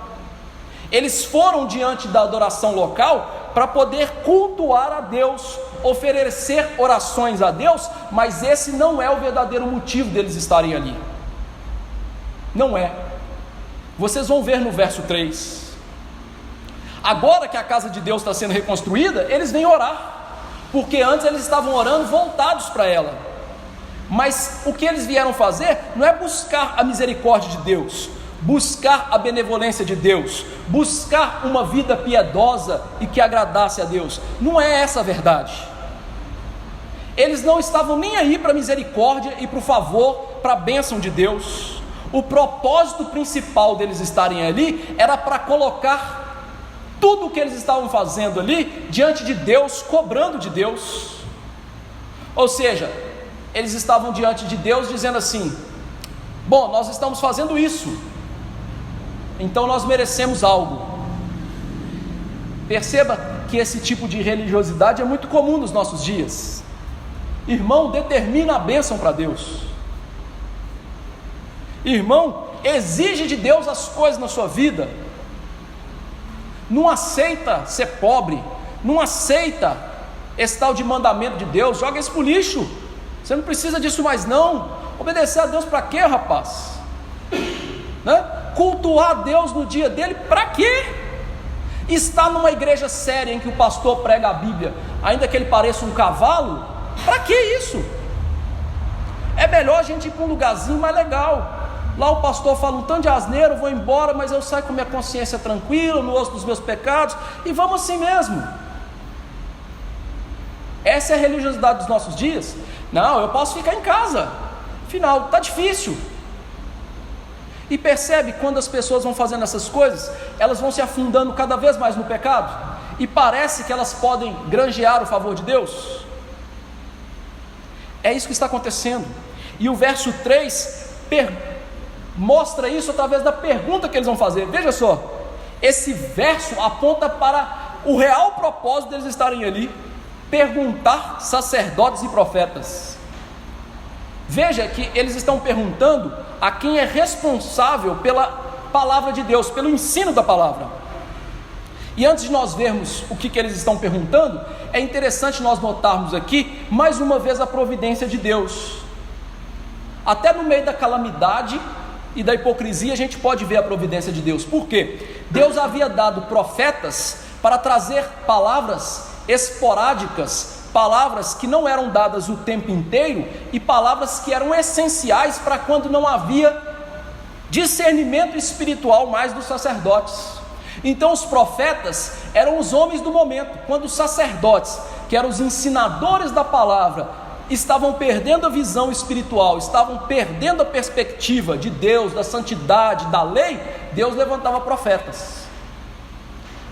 [SPEAKER 1] Eles foram diante da adoração local para poder cultuar a Deus, oferecer orações a Deus, mas esse não é o verdadeiro motivo deles estarem ali. Não é. Vocês vão ver no verso 3. Agora que a casa de Deus está sendo reconstruída, eles vêm orar, porque antes eles estavam orando voltados para ela. Mas o que eles vieram fazer não é buscar a misericórdia de Deus, buscar a benevolência de Deus, buscar uma vida piedosa e que agradasse a Deus. Não é essa a verdade. Eles não estavam nem aí para a misericórdia e para o favor, para a bênção de Deus. O propósito principal deles estarem ali era para colocar tudo o que eles estavam fazendo ali diante de Deus, cobrando de Deus. Ou seja, eles estavam diante de Deus dizendo assim: bom, nós estamos fazendo isso, então nós merecemos algo. Perceba que esse tipo de religiosidade é muito comum nos nossos dias. Irmão, determina a bênção para Deus. Irmão, exige de Deus as coisas na sua vida. Não aceita ser pobre, não aceita esse tal de mandamento de Deus, joga isso pro lixo. Você não precisa disso mais não. Obedecer a Deus para quê, rapaz? Né? Cultuar a Deus no dia dele para quê? Estar numa igreja séria em que o pastor prega a Bíblia, ainda que ele pareça um cavalo, para que isso? É melhor a gente ir para um lugarzinho mais legal. lá o pastor fala um tanto de asneira, eu vou embora, mas eu saio com minha consciência tranquila, no osso dos meus pecados, e vamos assim mesmo. Essa é a religiosidade dos nossos dias. Não, eu posso ficar em casa, afinal, está difícil. E percebe, quando as pessoas vão fazendo essas coisas, elas vão se afundando cada vez mais no pecado, e parece que elas podem granjear o favor de Deus. É isso que está acontecendo. E o verso 3 mostra isso através da pergunta que eles vão fazer. Veja só, esse verso aponta para o real propósito deles estarem ali: perguntar sacerdotes e profetas. Veja que eles estão perguntando a quem é responsável pela palavra de Deus, pelo ensino da palavra. E antes de nós vermos o que eles estão perguntando, é interessante nós notarmos aqui, mais uma vez, a providência de Deus. Até no meio da calamidade e da hipocrisia, a gente pode ver a providência de Deus. Por quê? Deus havia dado profetas para trazer palavras esporádicas, palavras que não eram dadas o tempo inteiro, e palavras que eram essenciais para quando não havia discernimento espiritual mais dos sacerdotes. Então os profetas eram os homens do momento, quando os sacerdotes, que eram os ensinadores da palavra, estavam perdendo a visão espiritual, estavam perdendo a perspectiva de Deus, da santidade, da lei, Deus levantava profetas,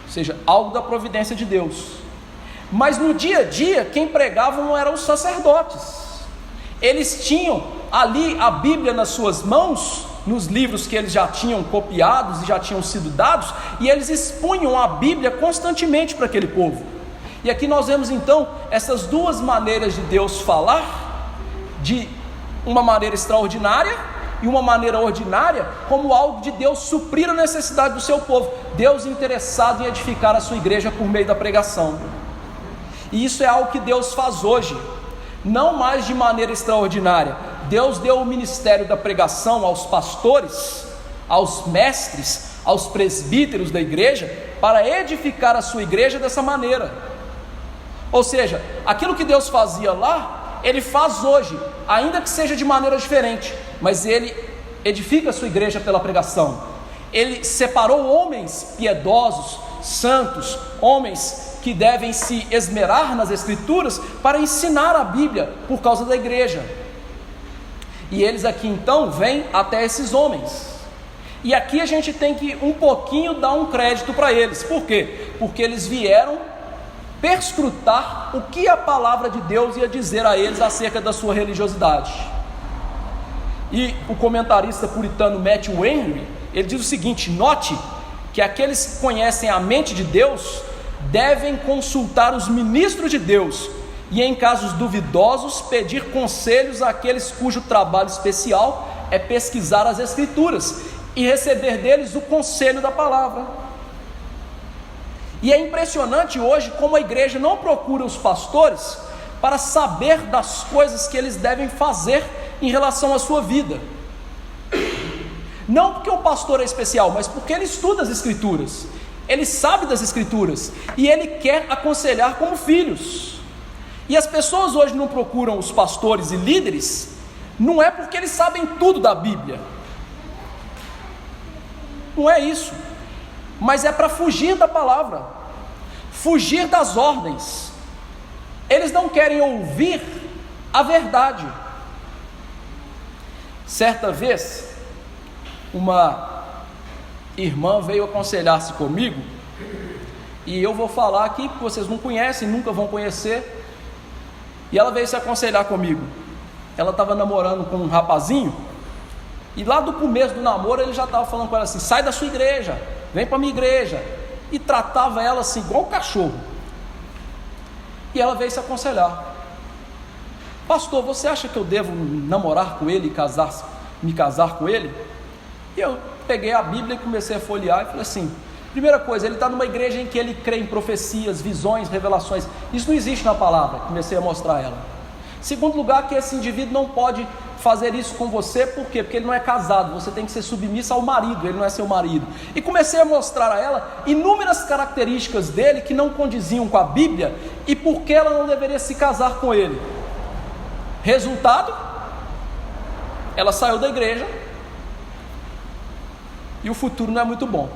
[SPEAKER 1] ou seja, algo da providência de Deus. Mas no dia a dia, quem pregava não eram os sacerdotes. Eles tinham ali a Bíblia nas suas mãos, nos livros que eles já tinham copiados e já tinham sido dados, e eles expunham a Bíblia constantemente para aquele povo. E aqui nós vemos então essas duas maneiras de Deus falar, de uma maneira extraordinária e uma maneira ordinária, como algo de Deus suprir a necessidade do seu povo. Deus interessado em edificar a sua igreja por meio da pregação. E isso é algo que Deus faz hoje, não mais de maneira extraordinária. Deus deu o ministério da pregação aos pastores, aos mestres, aos presbíteros da igreja, para edificar a sua igreja dessa maneira. Ou seja, aquilo que Deus fazia lá, Ele faz hoje, ainda que seja de maneira diferente, mas Ele edifica a sua igreja pela pregação. Ele separou homens piedosos, santos, homens que devem se esmerar nas Escrituras para ensinar a Bíblia por causa da igreja. E eles aqui então vêm até esses homens. E aqui a gente tem que um pouquinho dar um crédito para eles. Por quê? Porque eles vieram perscrutar o que a palavra de Deus ia dizer a eles acerca da sua religiosidade. E o comentarista puritano Matthew Henry, ele diz o seguinte: note que aqueles que conhecem a mente de Deus devem consultar os ministros de Deus, e em casos duvidosos pedir conselhos àqueles cujo trabalho especial é pesquisar as Escrituras e receber deles o conselho da palavra. E é impressionante hoje como a igreja não procura os pastores para saber das coisas que eles devem fazer em relação à sua vida. Não porque o pastor é especial, mas porque ele estuda as Escrituras, ele sabe das Escrituras, e ele quer aconselhar como filhos. E as pessoas hoje não procuram os pastores e líderes, não é porque eles sabem tudo da Bíblia, não é isso, mas é para fugir da palavra, fugir das ordens. Eles não querem ouvir a verdade. Certa vez, uma irmã veio aconselhar-se comigo, e eu vou falar aqui que vocês não conhecem, nunca vão conhecer. E ela veio se aconselhar comigo. Ela estava namorando com um rapazinho, e lá do começo do namoro ele já estava falando com ela assim: sai da sua igreja, vem para a minha igreja, e tratava ela assim igual cachorro. E ela veio se aconselhar: pastor, você acha que eu devo namorar com ele e me casar com ele? E eu peguei a Bíblia e comecei a folhear e falei assim: primeira coisa, ele está numa igreja em que ele crê em profecias, visões, revelações. Isso não existe na palavra. Comecei a mostrar a ela. Segundo lugar, que esse indivíduo não pode fazer isso com você. Por quê? Porque ele não é casado, você tem que ser submissa ao marido, ele não é seu marido. E comecei a mostrar a ela inúmeras características dele que não condiziam com a Bíblia, e por que ela não deveria se casar com ele. Resultado, ela saiu da igreja, e o futuro não é muito bom.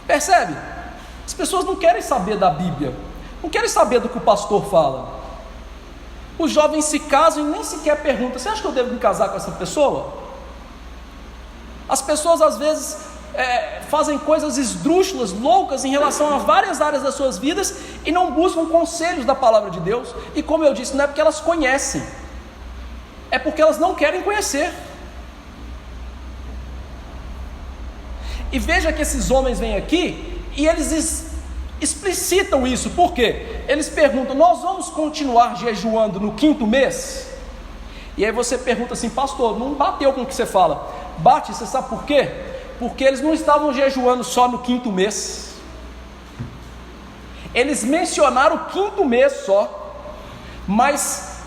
[SPEAKER 1] Percebe? As pessoas não querem saber da Bíblia, não querem saber do que o pastor fala. Os jovens se casam e nem sequer perguntam: você acha que eu devo me casar com essa pessoa? As pessoas às vezes fazem coisas esdrúxulas, loucas em relação a várias áreas das suas vidas e não buscam conselhos da palavra de Deus. E como eu disse, não é porque elas conhecem, é porque elas não querem conhecer. E veja que esses homens vêm aqui e eles explicitam isso. Por quê? Eles perguntam: nós vamos continuar jejuando no 5º mês? E aí você pergunta assim: pastor, não bateu com o que você fala. Bate, você sabe por quê? Porque eles não estavam jejuando só no 5º mês. Eles mencionaram o 5º mês só. Mas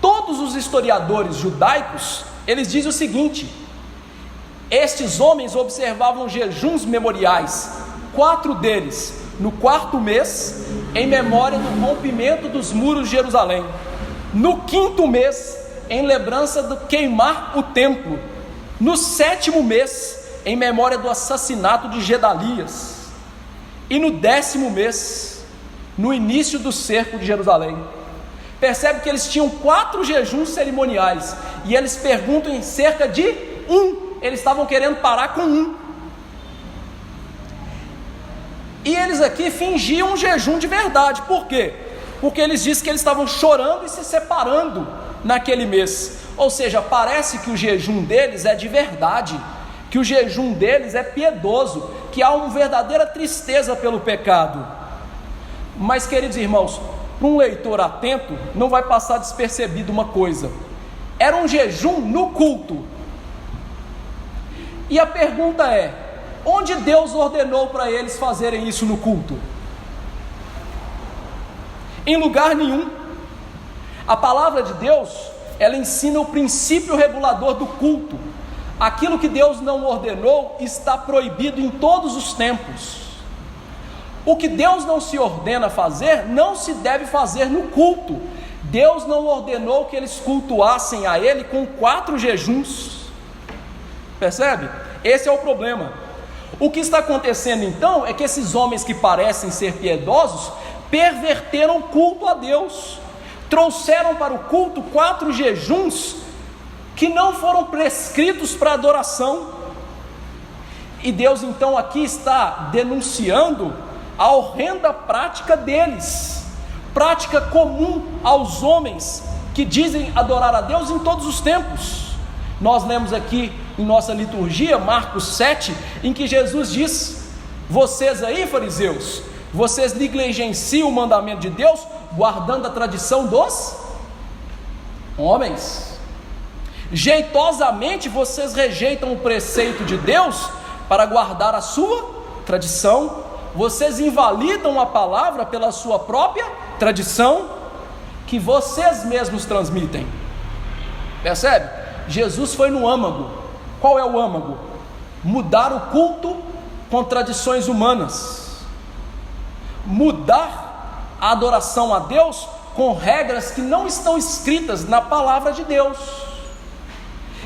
[SPEAKER 1] todos os historiadores judaicos, eles dizem o seguinte: estes homens observavam jejuns memoriais, 4 deles no 4º mês, em memória do rompimento dos muros de Jerusalém, no 5º mês, em lembrança de queimar o templo, no 7º mês, em memória do assassinato de Gedalias, e no 10º mês, no início do cerco de Jerusalém. Percebe que eles tinham 4 jejuns cerimoniais, e eles perguntam em cerca de 1. Eles estavam querendo parar com 1. E eles aqui fingiam um jejum de verdade. Por quê? Porque eles dizem que eles estavam chorando e se separando naquele mês. Ou seja, parece que o jejum deles é de verdade, que o jejum deles é piedoso, que há uma verdadeira tristeza pelo pecado. Mas, queridos irmãos, para um leitor atento, não vai passar despercebido uma coisa: era um jejum no culto. E a pergunta é: onde Deus ordenou para eles fazerem isso no culto? Em lugar nenhum. A palavra de Deus, ela ensina o princípio regulador do culto. Aquilo que Deus não ordenou está proibido em todos os tempos. O que Deus não se ordena fazer, não se deve fazer no culto. Deus não ordenou que eles cultuassem a Ele com 4 jejuns. Percebe? Esse é o problema. O que está acontecendo então é que esses homens que parecem ser piedosos perverteram o culto a Deus, trouxeram para o culto 4 jejuns que não foram prescritos para adoração. E Deus então aqui está denunciando a horrenda prática deles, prática comum aos homens que dizem adorar a Deus em todos os tempos. Nós lemos aqui em nossa liturgia, Marcos 7, em que Jesus diz: vocês aí, fariseus, vocês negligenciam o mandamento de Deus, guardando a tradição dos homens. Jeitosamente vocês rejeitam o preceito de Deus para guardar a sua tradição. Vocês invalidam a palavra pela sua própria tradição, que vocês mesmos transmitem. Percebe? Jesus foi no âmago. Qual é o âmago? Mudar o culto com tradições humanas, mudar a adoração a Deus com regras que não estão escritas na palavra de Deus.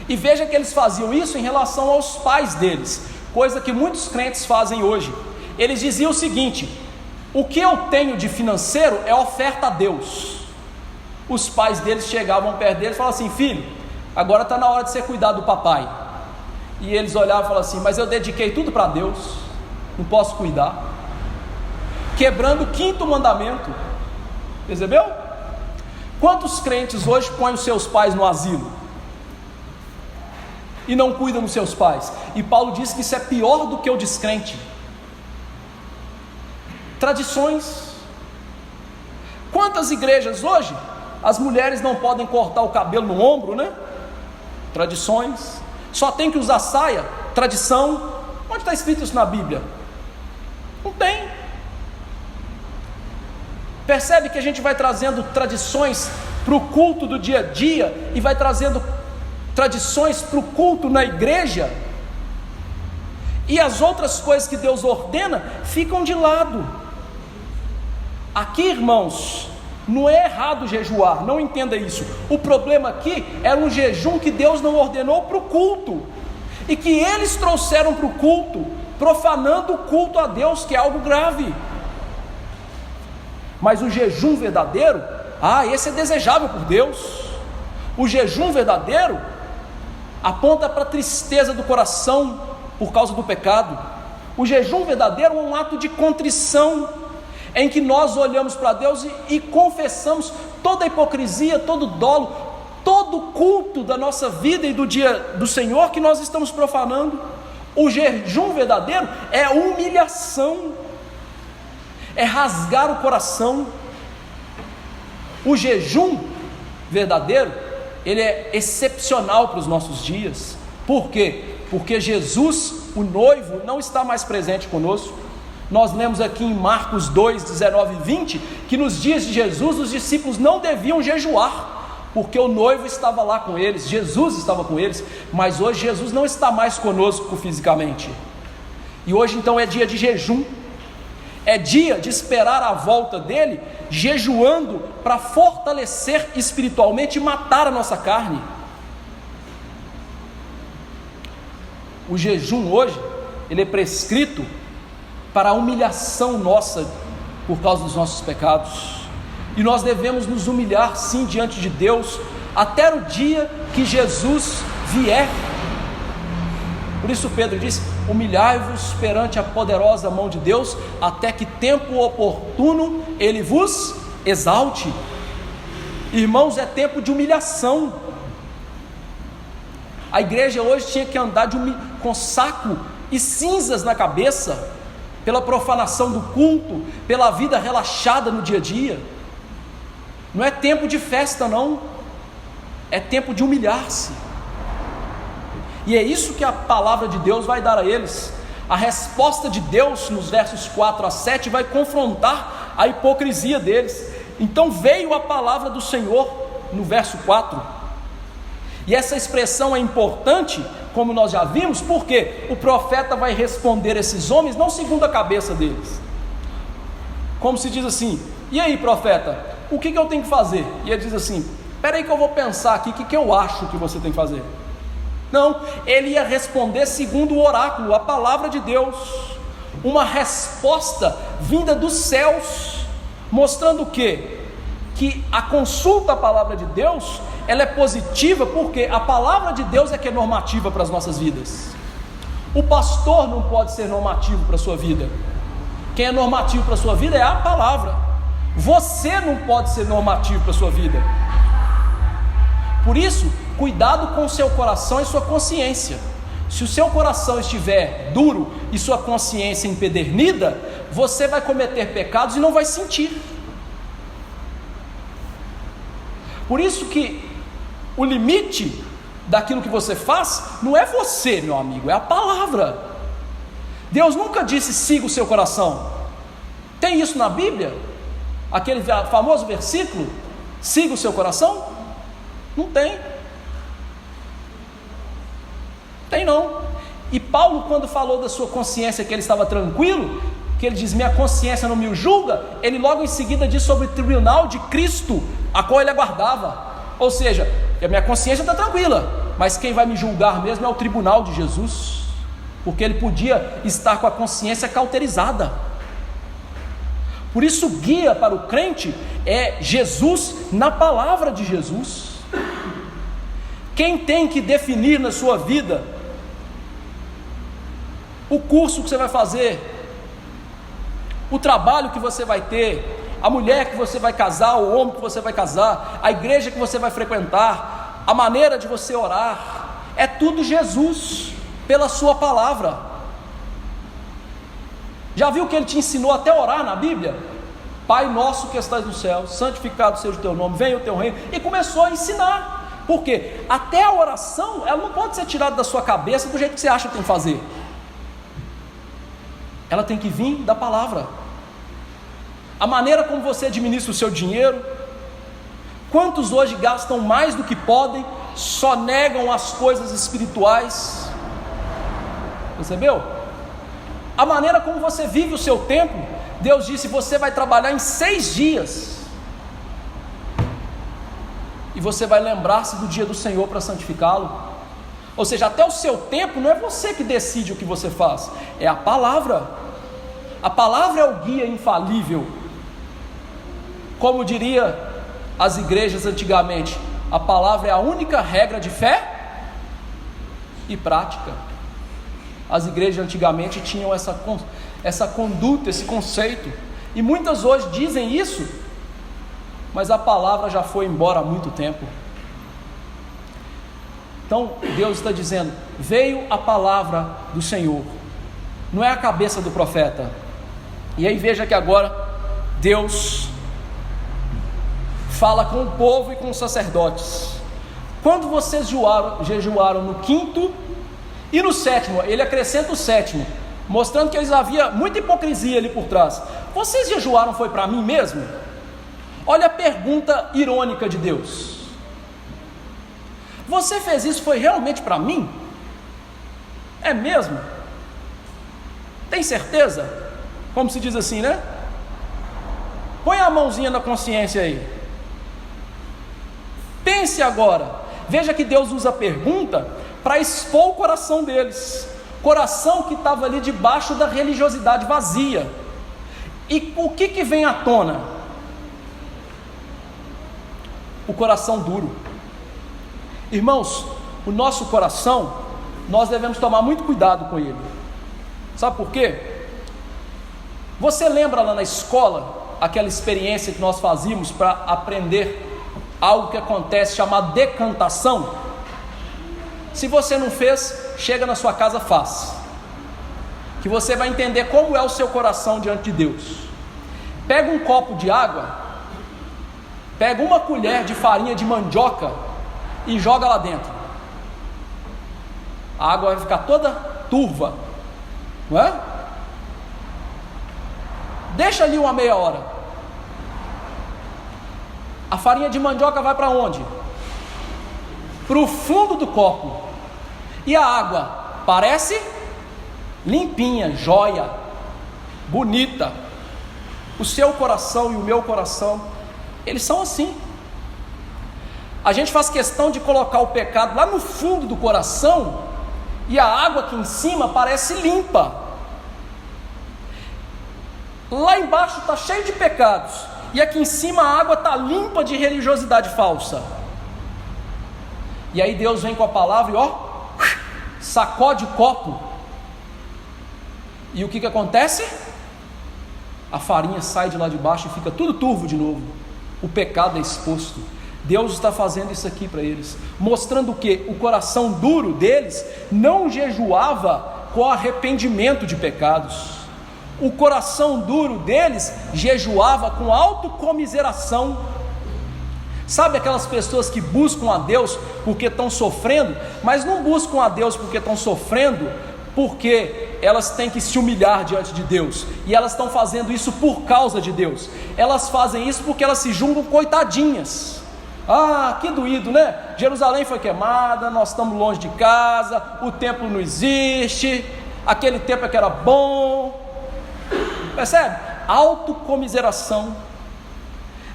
[SPEAKER 1] E veja que eles faziam isso em relação aos pais deles, coisa que muitos crentes fazem hoje. Eles diziam o seguinte: o que eu tenho de financeiro é oferta a Deus. Os pais deles chegavam perto deles e falavam assim: filho, agora está na hora de você cuidar do papai. E eles olhavam e falavam assim: mas eu dediquei tudo para Deus, não posso cuidar. Quebrando o 5º mandamento. Percebeu? Quantos crentes hoje põem os seus pais no asilo e não cuidam dos seus pais? E Paulo diz que isso é pior do que o descrente. Tradições. Quantas igrejas hoje as mulheres não podem cortar o cabelo no ombro, né? Tradições. Só tem que usar saia. Tradição. Onde está escrito isso na Bíblia? Não tem. Percebe que a gente vai trazendo tradições para o culto do dia a dia e vai trazendo tradições para o culto na igreja, e as outras coisas que Deus ordena ficam de lado. Aqui, irmãos, não é errado jejuar, não entenda isso. O problema aqui era um jejum que Deus não ordenou para o culto. e que eles trouxeram para o culto, profanando o culto a Deus, que é algo grave. Mas o jejum verdadeiro, esse é desejável por Deus. O jejum verdadeiro aponta para a tristeza do coração por causa do pecado. O jejum verdadeiro é um ato de contrição, em que nós olhamos para Deus e confessamos toda a hipocrisia, todo o dolo, todo o culto da nossa vida e do dia do Senhor que nós estamos profanando. O jejum verdadeiro é humilhação, é rasgar o coração. O jejum verdadeiro, ele é excepcional para os nossos dias. Por quê? Porque Jesus, o noivo, não está mais presente conosco. Nós lemos aqui em Marcos 2, 19 e 20, que nos dias de Jesus, os discípulos não deviam jejuar, porque o noivo estava lá com eles, Jesus estava com eles. Mas hoje Jesus não está mais conosco fisicamente, e hoje então é dia de jejum, é dia de esperar a volta dele, jejuando para fortalecer espiritualmente e matar a nossa carne. O jejum hoje, ele é prescrito para a humilhação nossa por causa dos nossos pecados, e nós devemos nos humilhar sim diante de Deus, até o dia que Jesus vier. Por isso Pedro diz: humilhai-vos perante a poderosa mão de Deus, até que tempo oportuno Ele vos exalte. Irmãos, é tempo de humilhação. A igreja hoje tinha que andar com saco e cinzas na cabeça, pela profanação do culto, pela vida relaxada no dia a dia. Não é tempo de festa não, é tempo de humilhar-se. E é isso que a palavra de Deus vai dar a eles. A resposta de Deus nos versos 4 a 7 vai confrontar a hipocrisia deles. Então veio a palavra do Senhor no verso 4, e essa expressão é importante, como nós já vimos, porque o profeta vai responder esses homens não segundo a cabeça deles, como se diz assim: e aí, profeta, o que eu tenho que fazer? E ele diz assim: espera aí que eu vou pensar aqui, o que eu acho que você tem que fazer. Não, ele ia responder segundo o oráculo, a palavra de Deus, uma resposta vinda dos céus, mostrando o quê? Que a consulta à palavra de Deus, ela é positiva, porque a palavra de Deus é que é normativa para as nossas vidas. O pastor não pode ser normativo para a sua vida. Quem é normativo para a sua vida é a palavra. Você não pode ser normativo para a sua vida. Por isso, cuidado com o seu coração e sua consciência. Se o seu coração estiver duro e sua consciência empedernida, você vai cometer pecados e não vai sentir. Por isso que o limite daquilo que você faz não é você, meu amigo, é a palavra. Deus nunca disse siga o seu coração. Tem isso na Bíblia? Aquele famoso versículo, siga o seu coração? Não tem. Tem não. E Paulo, quando falou da sua consciência, que ele estava tranquilo, que ele diz, minha consciência não me julga, ele logo em seguida diz sobre o tribunal de Cristo, a qual ele aguardava. Ou seja, a minha consciência está tranquila, mas quem vai me julgar mesmo é o tribunal de Jesus, porque ele podia estar com a consciência cauterizada. Por isso, o guia para o crente é Jesus na palavra de Jesus. Quem tem que definir na sua vida o curso que você vai fazer, o trabalho que você vai ter, a mulher que você vai casar, o homem que você vai casar, a igreja que você vai frequentar, a maneira de você orar, é tudo Jesus, pela sua palavra. Já viu que ele te ensinou até a orar na Bíblia? Pai nosso que estás no céu, santificado seja o teu nome, venha o teu reino, e começou a ensinar. Por quê? Até a oração, ela não pode ser tirada da sua cabeça do jeito que você acha que tem que fazer. Ela tem que vir da palavra. A maneira como você administra o seu dinheiro. Quantos hoje gastam mais do que podem, só negam as coisas espirituais? Percebeu? A maneira como você vive o seu tempo. Deus disse, você vai trabalhar em 6 dias, e você vai lembrar-se do dia do Senhor para santificá-lo. Ou seja, até o seu tempo não é você que decide o que você faz, é a palavra. A palavra é o guia infalível. Como diria as igrejas antigamente, a palavra é a única regra de fé e prática. As igrejas antigamente tinham essa conduta, esse conceito, e muitas hoje dizem isso, mas a palavra já foi embora há muito tempo. Então Deus está dizendo, veio a palavra do Senhor, não é a cabeça do profeta. E aí veja que agora Deus fala com o povo e com os sacerdotes. Quando vocês jejuaram no 5º e no 7º, ele acrescenta o 7º, mostrando que havia muita hipocrisia ali por trás. Vocês jejuaram foi para mim mesmo? Olha a pergunta irônica de Deus. Você fez isso foi realmente para mim? É mesmo? Tem certeza? Como se diz assim, né? Põe a mãozinha na consciência aí. Pense agora. Veja que Deus usa a pergunta para expor o coração deles. Coração que estava ali debaixo da religiosidade vazia. E o que vem à tona? O coração duro. Irmãos, o nosso coração, nós devemos tomar muito cuidado com ele. Sabe por quê? Você lembra lá na escola, aquela experiência que nós fazíamos para aprender algo que acontece chamado decantação? Se você não fez, chega na sua casa, faz, que você vai entender como é o seu coração diante de Deus. Pega um copo de água, pega uma colher de farinha de mandioca e joga lá dentro. A água vai ficar toda turva, não é? Deixa ali uma meia hora. A farinha de mandioca vai para onde? Para o fundo do copo. E a água parece limpinha, jóia, bonita. O seu coração e o meu coração, eles são assim. A gente faz questão de colocar o pecado lá no fundo do coração, e a água aqui em cima parece limpa. Lá embaixo está cheio de pecados, e aqui em cima a água está limpa de religiosidade falsa. E aí Deus vem com a palavra e sacode o copo. E o que acontece? A farinha sai de lá de baixo e fica tudo turvo de novo. O pecado é exposto. Deus está fazendo isso aqui para eles, mostrando que o coração duro deles não jejuava com arrependimento de pecados. O coração duro deles jejuava com autocomiseração. Sabe aquelas pessoas que buscam a Deus porque estão sofrendo, mas não buscam a Deus porque estão sofrendo, porque elas têm que se humilhar diante de Deus, e elas estão fazendo isso por causa de Deus. Elas fazem isso porque elas se julgam coitadinhas. Ah, que doído, né? Jerusalém foi queimada, nós estamos longe de casa, o templo não existe, aquele tempo é que era bom. Percebe? Autocomiseração.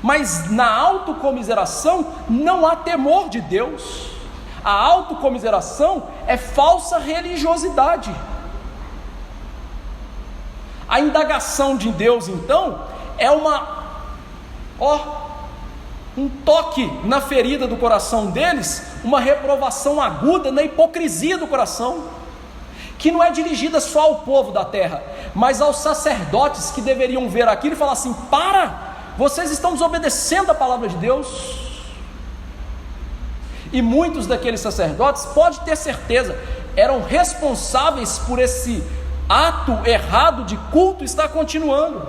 [SPEAKER 1] Mas na autocomiseração não há temor de Deus. A autocomiseração é falsa religiosidade. A indagação de Deus, então, é um toque na ferida do coração deles, uma reprovação aguda na hipocrisia do coração, que não é dirigida só ao povo da terra, mas aos sacerdotes que deveriam ver aquilo e falar assim: vocês estão desobedecendo a palavra de Deus. E muitos daqueles sacerdotes, pode ter certeza, eram responsáveis por esse ato errado de culto estar continuando.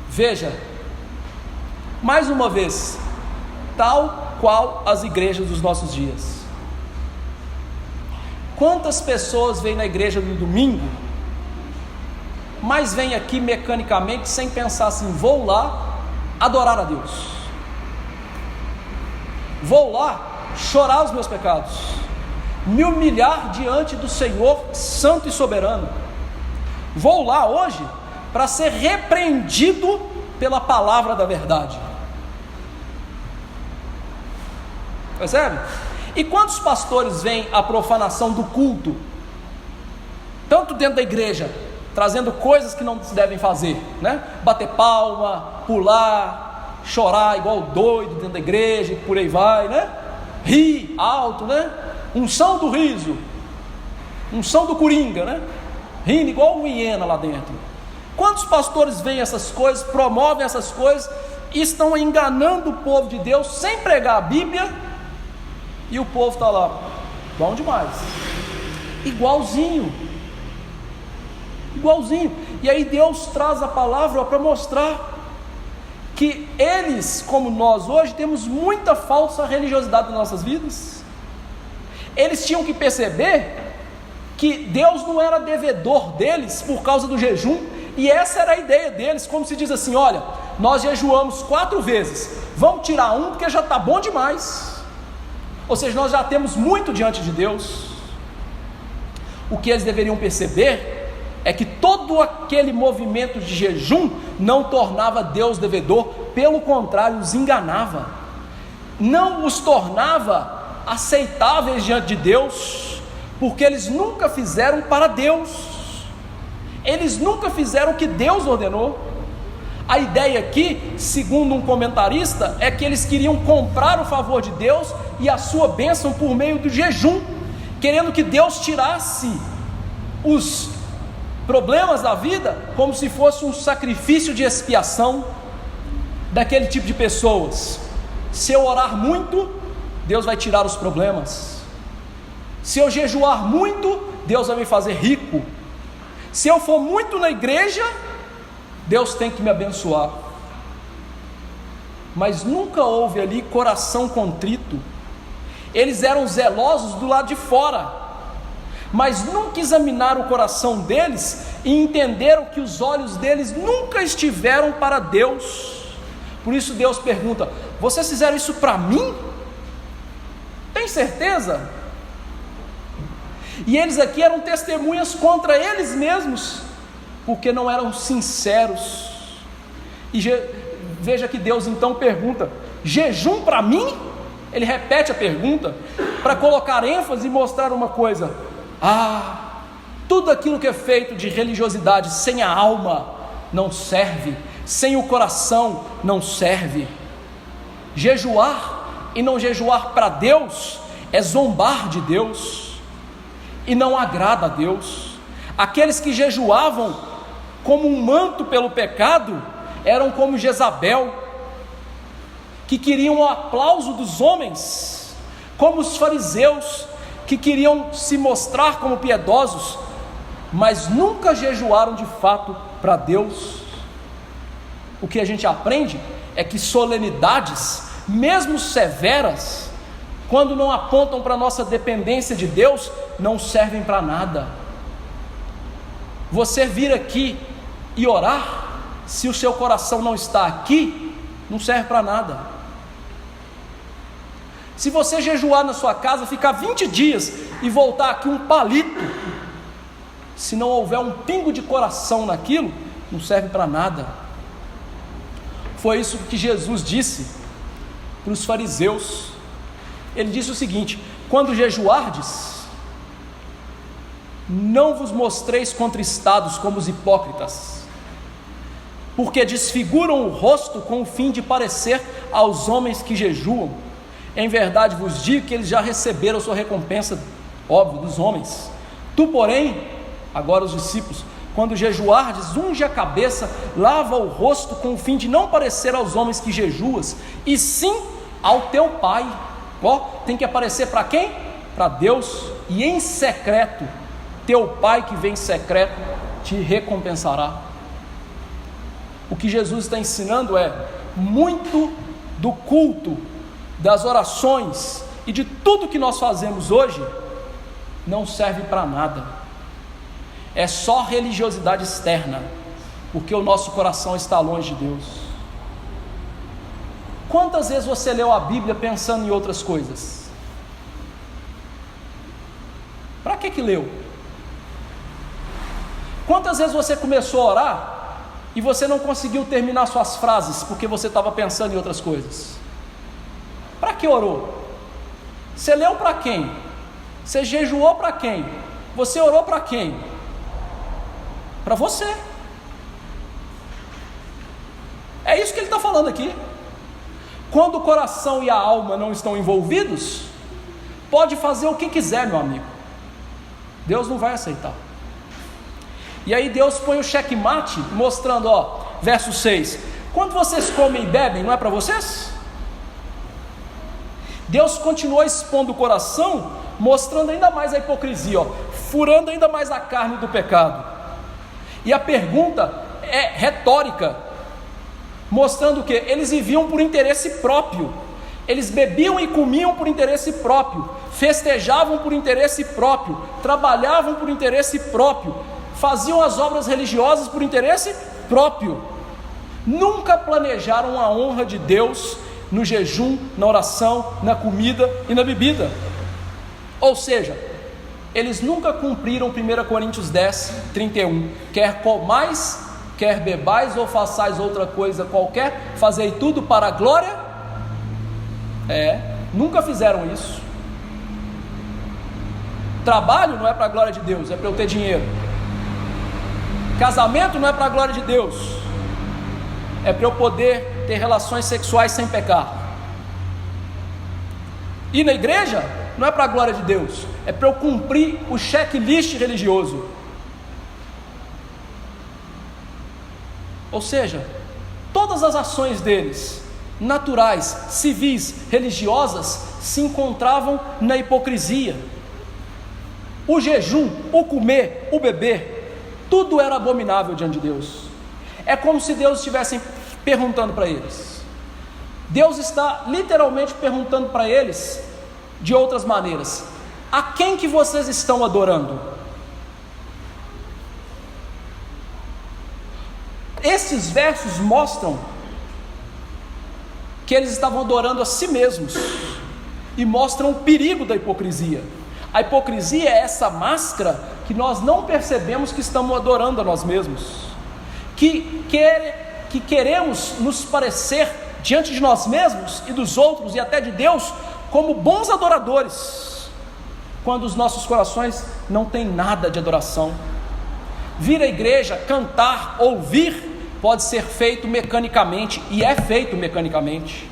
[SPEAKER 1] Veja, mais uma vez, tal qual as igrejas dos nossos dias. Quantas pessoas vêm na igreja no domingo, mas vêm aqui mecanicamente, sem pensar assim: vou lá adorar a Deus, vou lá chorar os meus pecados, me humilhar diante do Senhor santo e soberano, vou lá hoje para ser repreendido pela palavra da verdade. Percebe? E quantos pastores veem a profanação do culto, tanto dentro da igreja, trazendo coisas que não se devem fazer, né? Bater palma, pular, chorar igual doido dentro da igreja, e por aí vai, né? Rir alto, né? Unção do riso, unção do coringa, né? Rindo igual uma hiena lá dentro. Quantos pastores veem essas coisas, promovem essas coisas e estão enganando o povo de Deus sem pregar a Bíblia, e o povo está lá, bom demais, igualzinho. E aí Deus traz a palavra para mostrar que eles, como nós hoje, temos muita falsa religiosidade nas nossas vidas. Eles tinham que perceber que Deus não era devedor deles por causa do jejum, e essa era a ideia deles, como se diz assim: olha, nós jejuamos 4 vezes, vamos tirar um porque já está bom demais. Ou seja, nós já temos muito diante de Deus. O que eles deveriam perceber é que todo aquele movimento de jejum não tornava Deus devedor, pelo contrário, os enganava, não os tornava aceitáveis diante de Deus, porque eles nunca fizeram para Deus, eles nunca fizeram o que Deus ordenou. A ideia aqui, segundo um comentarista, é que eles queriam comprar o favor de Deus e a sua bênção por meio do jejum, querendo que Deus tirasse os problemas da vida como se fosse um sacrifício de expiação daquele tipo de pessoas. Se eu orar muito, Deus vai tirar os problemas. Se eu jejuar muito, Deus vai me fazer rico. Se eu for muito na igreja, Deus tem que me abençoar. Mas nunca houve ali coração contrito. Eles eram zelosos do lado de fora, mas nunca examinaram o coração deles e entenderam que os olhos deles nunca estiveram para Deus. Por isso Deus pergunta: vocês fizeram isso para mim? Tem certeza? E eles aqui eram testemunhas contra eles mesmos, porque não eram sinceros. E veja que Deus então pergunta: jejum para mim? Ele repete a pergunta para colocar ênfase e mostrar uma coisa: tudo aquilo que é feito de religiosidade sem a alma não serve, sem o coração não serve. Jejuar e não jejuar para Deus é zombar de Deus e não agrada a Deus. Aqueles que jejuavam como um manto pelo pecado eram como Jezabel, que queriam o aplauso dos homens, como os fariseus, que queriam se mostrar como piedosos, mas nunca jejuaram de fato para Deus. O que a gente aprende é que solenidades, mesmo severas, quando não apontam para a nossa dependência de Deus, não servem para nada. Você vir aqui e orar, se o seu coração não está aqui, não serve para nada. Se você jejuar na sua casa, ficar 20 dias e voltar aqui um palito, se não houver um pingo de coração naquilo, não serve para nada. Foi isso que Jesus disse para os fariseus. Ele disse o seguinte: quando jejuardes, não vos mostreis contristados como os hipócritas, porque desfiguram o rosto com o fim de parecer aos homens que jejuam. Em verdade vos digo que eles já receberam sua recompensa, óbvio, dos homens. Tu, porém, agora os discípulos, quando jejuardes, unge a cabeça, lava o rosto, com o fim de não parecer aos homens que jejuas, e sim ao teu Pai. Tem que aparecer para quem? Para Deus. E em secreto, teu Pai que vem em secreto te recompensará. O que Jesus está ensinando é: muito do culto, das orações e de tudo que nós fazemos hoje não serve para nada, é só religiosidade externa, porque o nosso coração está longe de Deus. Quantas vezes você leu a Bíblia pensando em outras coisas? Para que leu? Quantas vezes você começou a orar e você não conseguiu terminar suas frases porque você estava pensando em outras coisas? Para que orou? Você leu para quem? Você jejuou para quem? Você orou para quem? Para você. É isso que ele está falando aqui. Quando o coração e a alma não estão envolvidos, pode fazer o que quiser, meu amigo, Deus não vai aceitar. E aí Deus põe o checkmate, mostrando, verso 6, quando vocês comem e bebem, não é para vocês? Deus continua expondo o coração, mostrando ainda mais a hipocrisia, furando ainda mais a carne do pecado. E a pergunta é retórica, mostrando que eles viviam por interesse próprio, eles bebiam e comiam por interesse próprio, festejavam por interesse próprio, trabalhavam por interesse próprio, faziam as obras religiosas por interesse próprio, nunca planejaram a honra de Deus no jejum, na oração, na comida e na bebida. Ou seja, eles nunca cumpriram 1 Coríntios 10, 31, quer comais, quer bebais ou façais outra coisa qualquer, fazei tudo para a glória, nunca fizeram isso. Trabalho não é para a glória de Deus, é para eu ter dinheiro. Casamento não é para a glória de Deus, é para eu poder ter relações sexuais sem pecar. E na igreja não é para a glória de Deus, é para eu cumprir o checklist religioso. Ou seja, todas as ações deles, naturais, civis, religiosas, se encontravam na hipocrisia. O jejum, o comer, o beber, tudo era abominável diante de Deus. É como se Deus estivesse perguntando para eles. Deus está literalmente perguntando para eles, de outras maneiras: a quem que vocês estão adorando? Esses versos mostram que eles estavam adorando a si mesmos, e mostram o perigo da hipocrisia. A hipocrisia é essa máscara que nós não percebemos que estamos adorando a nós mesmos, que queremos nos parecer diante de nós mesmos e dos outros e até de Deus como bons adoradores, quando os nossos corações não têm nada de adoração. Vir à igreja, cantar, ouvir, pode ser feito mecanicamente, e é feito mecanicamente.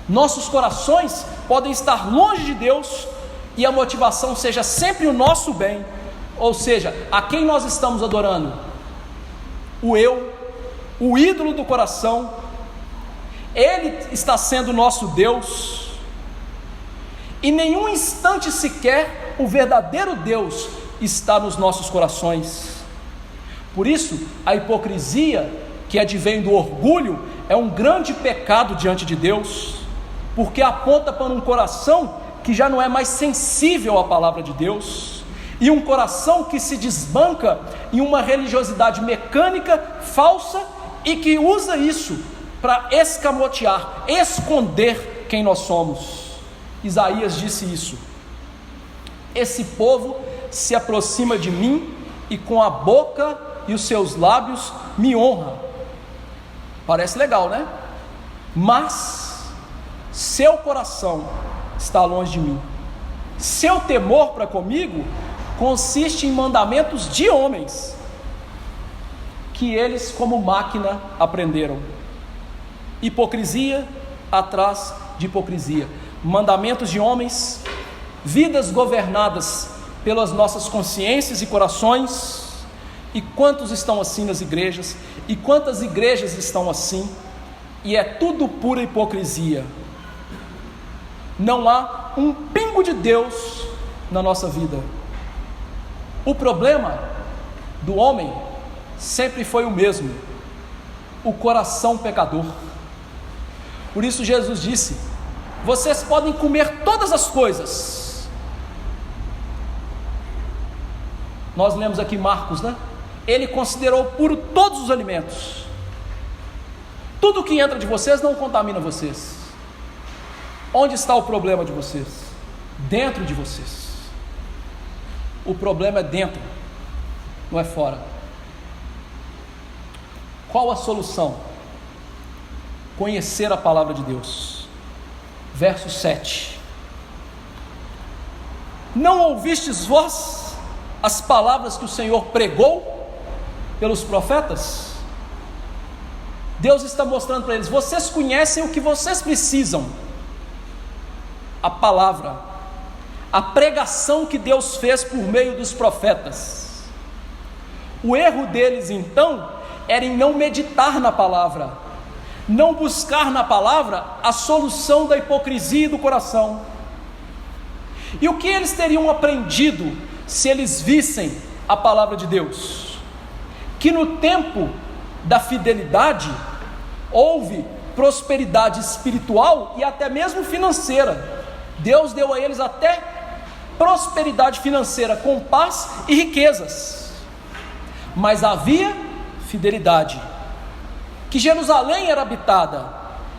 [SPEAKER 1] Nossos corações podem estar longe de Deus, e a motivação seja sempre o nosso bem. Ou seja, a quem nós estamos adorando? O eu, o ídolo do coração. Ele está sendo nosso Deus. Em nenhum instante sequer o verdadeiro Deus está nos nossos corações. Por isso, a hipocrisia, que advém do orgulho, é um grande pecado diante de Deus, porque aponta para um coração que já não é mais sensível à palavra de Deus, e um coração que se desbanca em uma religiosidade mecânica, falsa, e que usa isso para escamotear, esconder quem nós somos. Isaías disse isso: esse povo se aproxima de mim e com a boca e os seus lábios me honra. Parece legal, né? Mas seu coração está longe de mim. Seu temor para comigo consiste em mandamentos de homens, que eles como máquina aprenderam. Hipocrisia atrás de hipocrisia, mandamentos de homens, vidas governadas pelas nossas consciências e corações. E quantos estão assim nas igrejas? E quantas igrejas estão assim? E é tudo pura hipocrisia. Não há um pingo de Deus na nossa vida. O problema do homem sempre foi o mesmo: o coração pecador. Por isso Jesus disse: vocês podem comer todas as coisas. Nós lemos aqui Marcos, né? Ele considerou puro todos os alimentos. Tudo que entra de vocês não contamina vocês. Onde está o problema de vocês? Dentro de vocês. O problema é dentro, não é fora. Qual a solução? Conhecer a palavra de Deus. Verso 7: Não ouvistes vós as palavras que o Senhor pregou pelos profetas? Deus está mostrando para eles: vocês conhecem o que vocês precisam, a palavra, a pregação que Deus fez por meio dos profetas. O erro deles então era em não meditar na palavra, não buscar na palavra a solução da hipocrisia do coração. E o que eles teriam aprendido se eles vissem a palavra de Deus? Que no tempo da fidelidade houve prosperidade espiritual e até mesmo financeira. Deus deu a eles até prosperidade financeira, com paz e riquezas, mas havia fidelidade, que Jerusalém era habitada,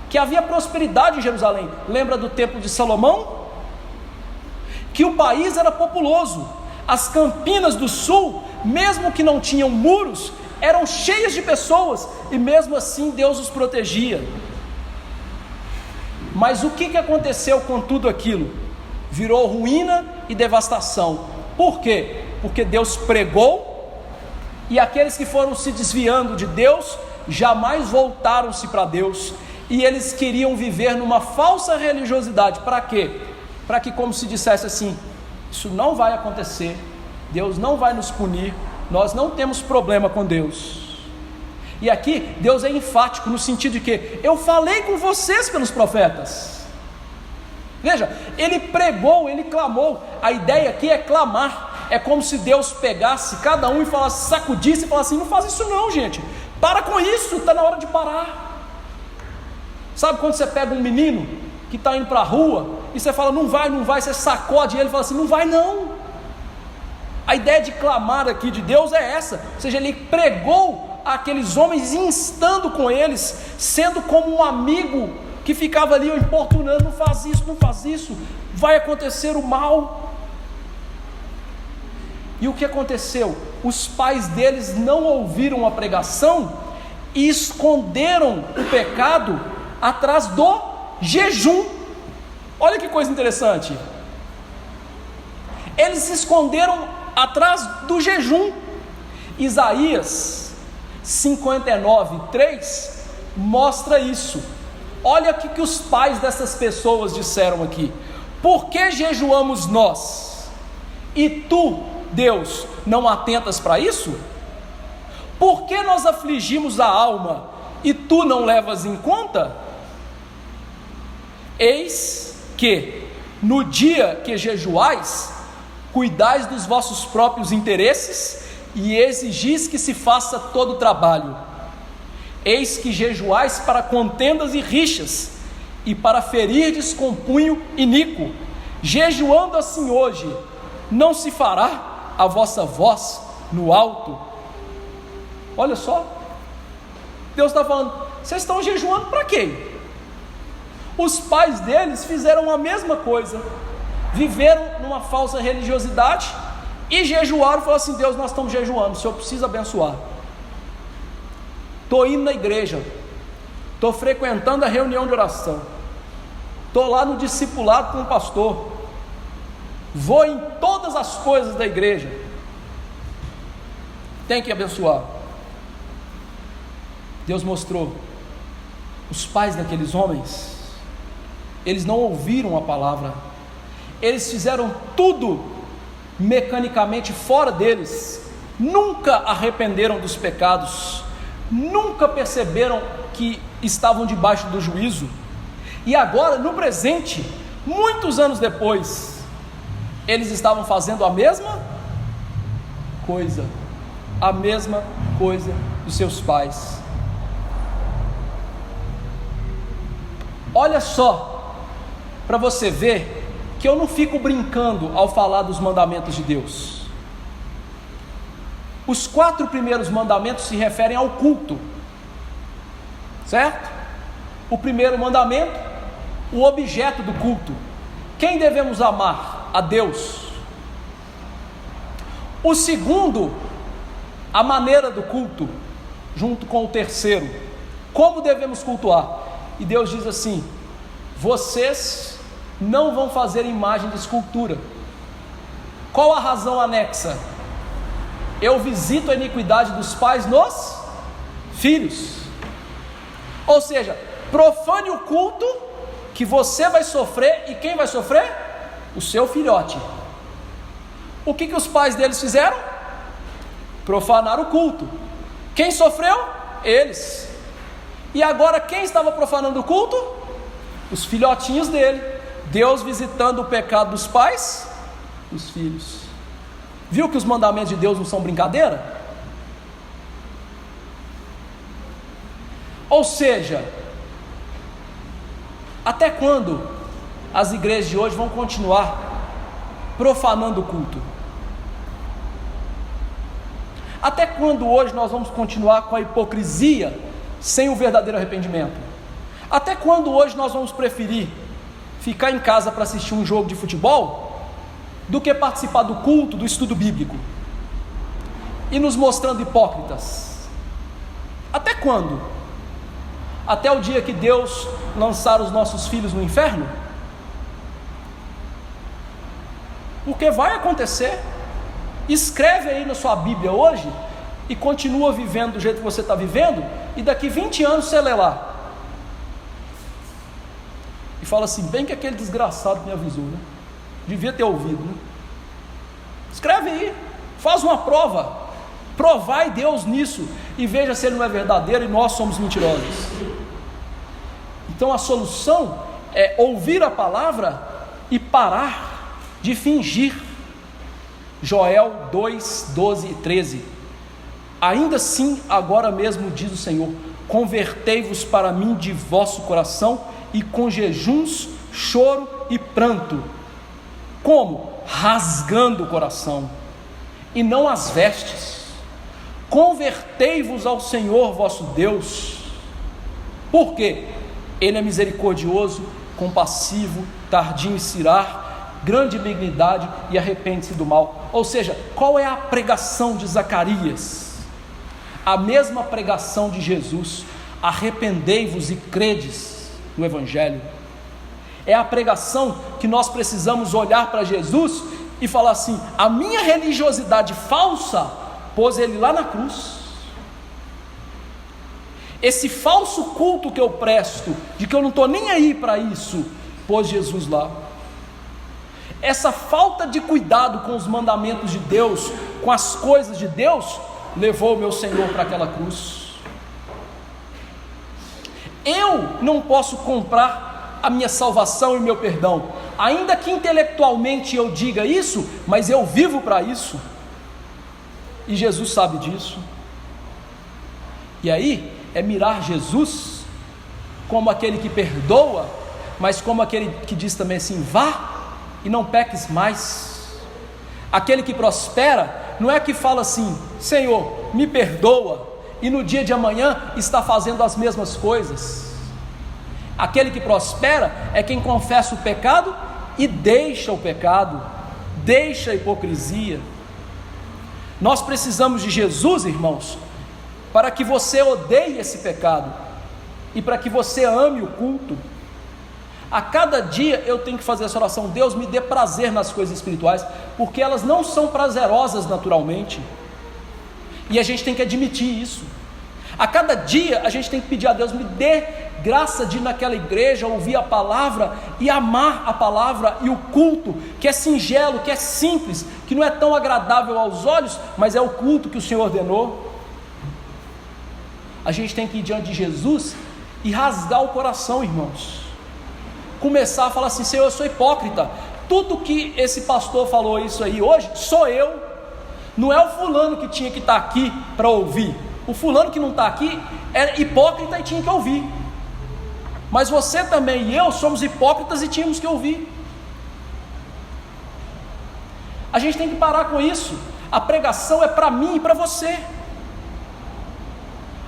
[SPEAKER 1] que havia prosperidade em Jerusalém. Lembra do templo de Salomão? Que o país era populoso, as campinas do sul, mesmo que não tinham muros, eram cheias de pessoas, e mesmo assim Deus os protegia. Mas o que aconteceu com tudo aquilo? Virou ruína e devastação. Por quê? Porque Deus pregou, e aqueles que foram se desviando de Deus, jamais voltaram-se para Deus, e eles queriam viver numa falsa religiosidade. Para quê? Para que, como se dissesse assim: isso não vai acontecer, Deus não vai nos punir, nós não temos problema com Deus. E aqui Deus é enfático no sentido de que eu falei com vocês pelos profetas. Veja, ele pregou, ele clamou. A ideia aqui é clamar. É como se Deus pegasse cada um e falasse, sacudisse e falasse assim: não faz isso não, gente, para com isso, está na hora de parar. Sabe quando você pega um menino que está indo para a rua e você fala não vai, você sacode ele e fala assim: não vai não. A ideia de clamar aqui de Deus é essa, ou seja, ele pregou àqueles homens, instando com eles, sendo como um amigo que ficava ali importunando: não faz isso, vai acontecer o mal. E o que aconteceu? Os pais deles não ouviram a pregação e esconderam o pecado atrás do jejum. Olha que coisa interessante, eles se esconderam atrás do jejum. Isaías 59:3 mostra isso. Olha o que os pais dessas pessoas disseram aqui: por que jejuamos nós, e tu, Deus, não atentas para isso? Por que nós afligimos a alma, e tu não levas em conta? Eis que, no dia que jejuais, cuidais dos vossos próprios interesses, e exigis que se faça todo o trabalho. Eis que jejuais para contendas e rixas, e para ferirdes com punho iníquo. Jejuando assim hoje, não se fará a vossa voz no alto? Olha só, Deus está falando: vocês estão jejuando para quê? Os pais deles fizeram a mesma coisa, viveram numa falsa religiosidade e jejuaram. Falaram assim: Deus, nós estamos jejuando, o Senhor precisa abençoar. Estou indo na igreja, estou frequentando a reunião de oração, estou lá no discipulado com o pastor, vou em todas as coisas da igreja, tem que abençoar. Deus mostrou: os pais daqueles homens, eles não ouviram a palavra, eles fizeram tudo mecanicamente fora deles, nunca arrependeram dos pecados, nunca perceberam que estavam debaixo do juízo, e agora, no presente, muitos anos depois, eles estavam fazendo a mesma coisa dos seus pais. Olha só, para você ver que eu não fico brincando ao falar dos mandamentos de Deus. Os 4 primeiros mandamentos se referem ao culto, certo? O primeiro mandamento, o objeto do culto: quem devemos amar? A Deus. O segundo, a maneira do culto, junto com o terceiro, como devemos cultuar. E Deus diz assim: vocês não vão fazer imagem de escultura. Qual a razão anexa? Eu visito a iniquidade dos pais nos filhos. Ou seja, profane o culto que você vai sofrer, e quem vai sofrer? O seu filhote. O que os pais deles fizeram? Profanaram o culto. Quem sofreu? Eles. E agora quem estava profanando o culto? Os filhotinhos dele. Deus visitando o pecado dos pais, os filhos. Viu que os mandamentos de Deus não são brincadeira? Ou seja, até quando as igrejas de hoje vão continuar profanando o culto? Até quando hoje nós vamos continuar com a hipocrisia sem o verdadeiro arrependimento? Até quando hoje nós vamos preferir ficar em casa para assistir um jogo de futebol do que participar do culto, do estudo bíblico, e nos mostrando hipócritas? Até quando? Até o dia que Deus lançar os nossos filhos no inferno? Porque vai acontecer. Escreve aí na sua Bíblia hoje e continua vivendo do jeito que você está vivendo, e daqui 20 anos você lê lá e fala assim: bem que aquele desgraçado me avisou, né? Devia ter ouvido, né? Escreve aí, faz uma prova, provai Deus nisso e veja se ele não é verdadeiro e nós somos mentirosos. Então a solução é ouvir a palavra e parar de fingir. Joel 2, 12 e 13. Ainda assim, agora mesmo diz o Senhor: convertei-vos para mim de vosso coração, e com jejuns, choro e pranto. Como? Rasgando o coração, e não as vestes. Convertei-vos ao Senhor vosso Deus. Por quê? Ele é misericordioso, compassivo, tardio em se irar, grande benignidade, e arrepende-se do mal. Ou seja, qual é a pregação de Zacarias? A mesma pregação de Jesus: arrependei-vos e credes no Evangelho. É a pregação que nós precisamos olhar para Jesus e falar assim: a minha religiosidade falsa pôs ele lá na cruz. Esse falso culto que eu presto, de que eu não estou nem aí para isso, pôs Jesus lá. Essa falta de cuidado com os mandamentos de Deus, com as coisas de Deus, levou o meu Senhor para aquela cruz. Eu não posso comprar a minha salvação e o meu perdão, ainda que intelectualmente eu diga isso, mas eu vivo para isso, e Jesus sabe disso. E aí é mirar Jesus como aquele que perdoa, mas como aquele que diz também assim: vá e não peques mais. Aquele que prospera não é que fala assim: Senhor, me perdoa, e no dia de amanhã está fazendo as mesmas coisas. Aquele que prospera é quem confessa o pecado e deixa o pecado, deixa a hipocrisia. Nós precisamos de Jesus, irmãos, para que você odeie esse pecado e para que você ame o culto. A cada dia eu tenho que fazer essa oração: Deus, me dê prazer nas coisas espirituais, porque elas não são prazerosas naturalmente, e a gente tem que admitir isso. A cada dia a gente tem que pedir a Deus: me dê graça de ir naquela igreja, ouvir a palavra e amar a palavra e o culto, que é singelo, que é simples, que não é tão agradável aos olhos, mas é o culto que o Senhor ordenou. A gente tem que ir diante de Jesus e rasgar o coração, irmãos. Começar a falar assim: Senhor, eu sou hipócrita. Tudo que esse pastor falou isso aí hoje, sou eu. Não é o fulano que tinha que estar aqui para ouvir. O fulano que não está aqui é hipócrita e tinha que ouvir. Mas você também e eu somos hipócritas e tínhamos que ouvir. A gente tem que parar com isso. A pregação é para mim e para você.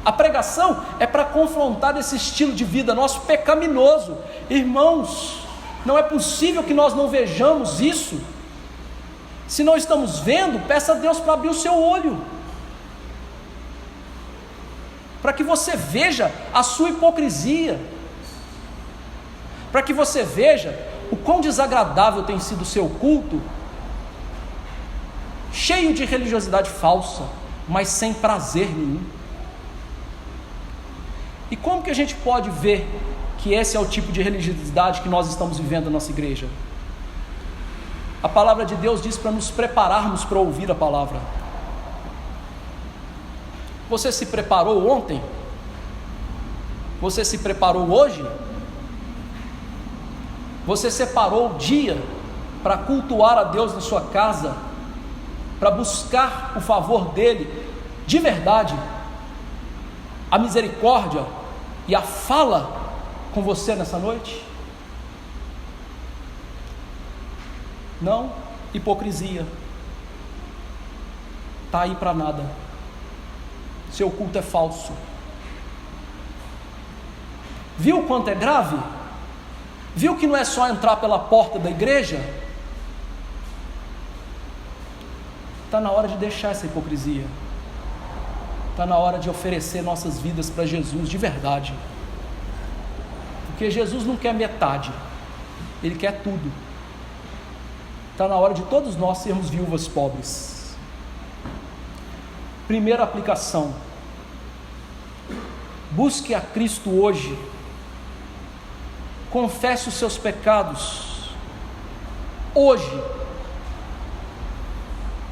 [SPEAKER 1] A pregação é para confrontar esse estilo de vida nosso pecaminoso. Irmãos, não é possível que nós não vejamos isso. Se não estamos vendo, peça a Deus para abrir o seu olho, para que você veja a sua hipocrisia, para que você veja o quão desagradável tem sido o seu culto, cheio de religiosidade falsa, mas sem prazer nenhum. E como que a gente pode ver que esse é o tipo de religiosidade que nós estamos vivendo na nossa igreja? A palavra de Deus diz para nos prepararmos para ouvir a palavra. Você se preparou ontem? Você se preparou hoje? Você separou o dia para cultuar a Deus na sua casa, para buscar o favor dEle de verdade, a misericórdia e a fala com você nessa noite? Não, hipocrisia, está aí para nada, seu culto é falso. Viu quanto é grave? Viu que não é só entrar pela porta da igreja? Está na hora de deixar essa hipocrisia, está na hora de oferecer nossas vidas para Jesus de verdade, porque Jesus não quer metade, Ele quer tudo. Está na hora de todos nós sermos viúvas pobres. Primeira aplicação: busque a Cristo hoje, confesse os seus pecados hoje,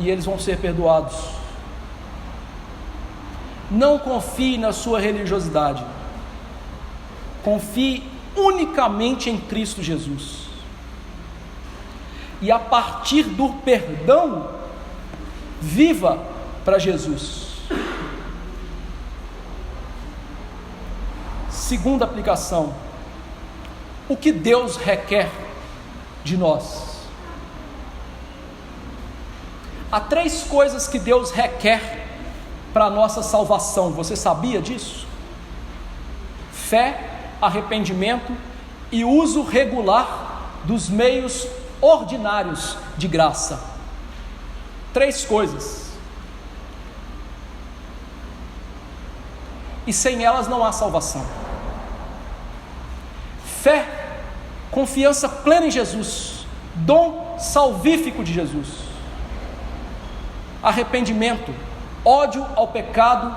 [SPEAKER 1] e eles vão ser perdoados. Não confie na sua religiosidade, confie unicamente em Cristo Jesus, e a partir do perdão, viva para Jesus. Segunda aplicação: o que Deus requer de nós? Há 3 coisas que Deus requer para a nossa salvação. Você sabia disso? Fé, arrependimento e uso regular dos meios ordinários de graça. 3 coisas. E sem elas não há salvação. Fé, confiança plena em Jesus, dom salvífico de Jesus. Arrependimento, ódio ao pecado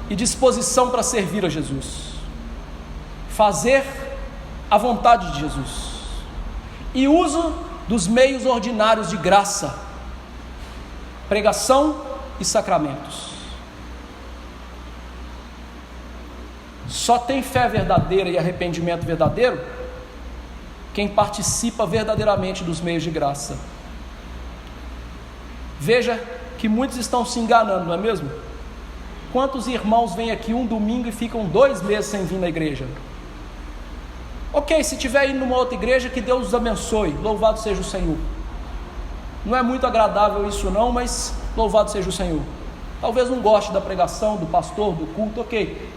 [SPEAKER 1] e disposição para servir a Jesus. Fazer a vontade de Jesus. E uso dos meios ordinários de graça, pregação e sacramentos. Só tem fé verdadeira e arrependimento verdadeiro quem participa verdadeiramente dos meios de graça. Veja que muitos estão se enganando, não é mesmo? Quantos irmãos vêm aqui um domingo e ficam 2 meses sem vir na igreja? Ok, se tiver indo numa outra igreja, que Deus os abençoe, louvado seja o Senhor. Não é muito agradável isso não, mas louvado seja o Senhor. Talvez não goste da pregação, do pastor, do culto, ok,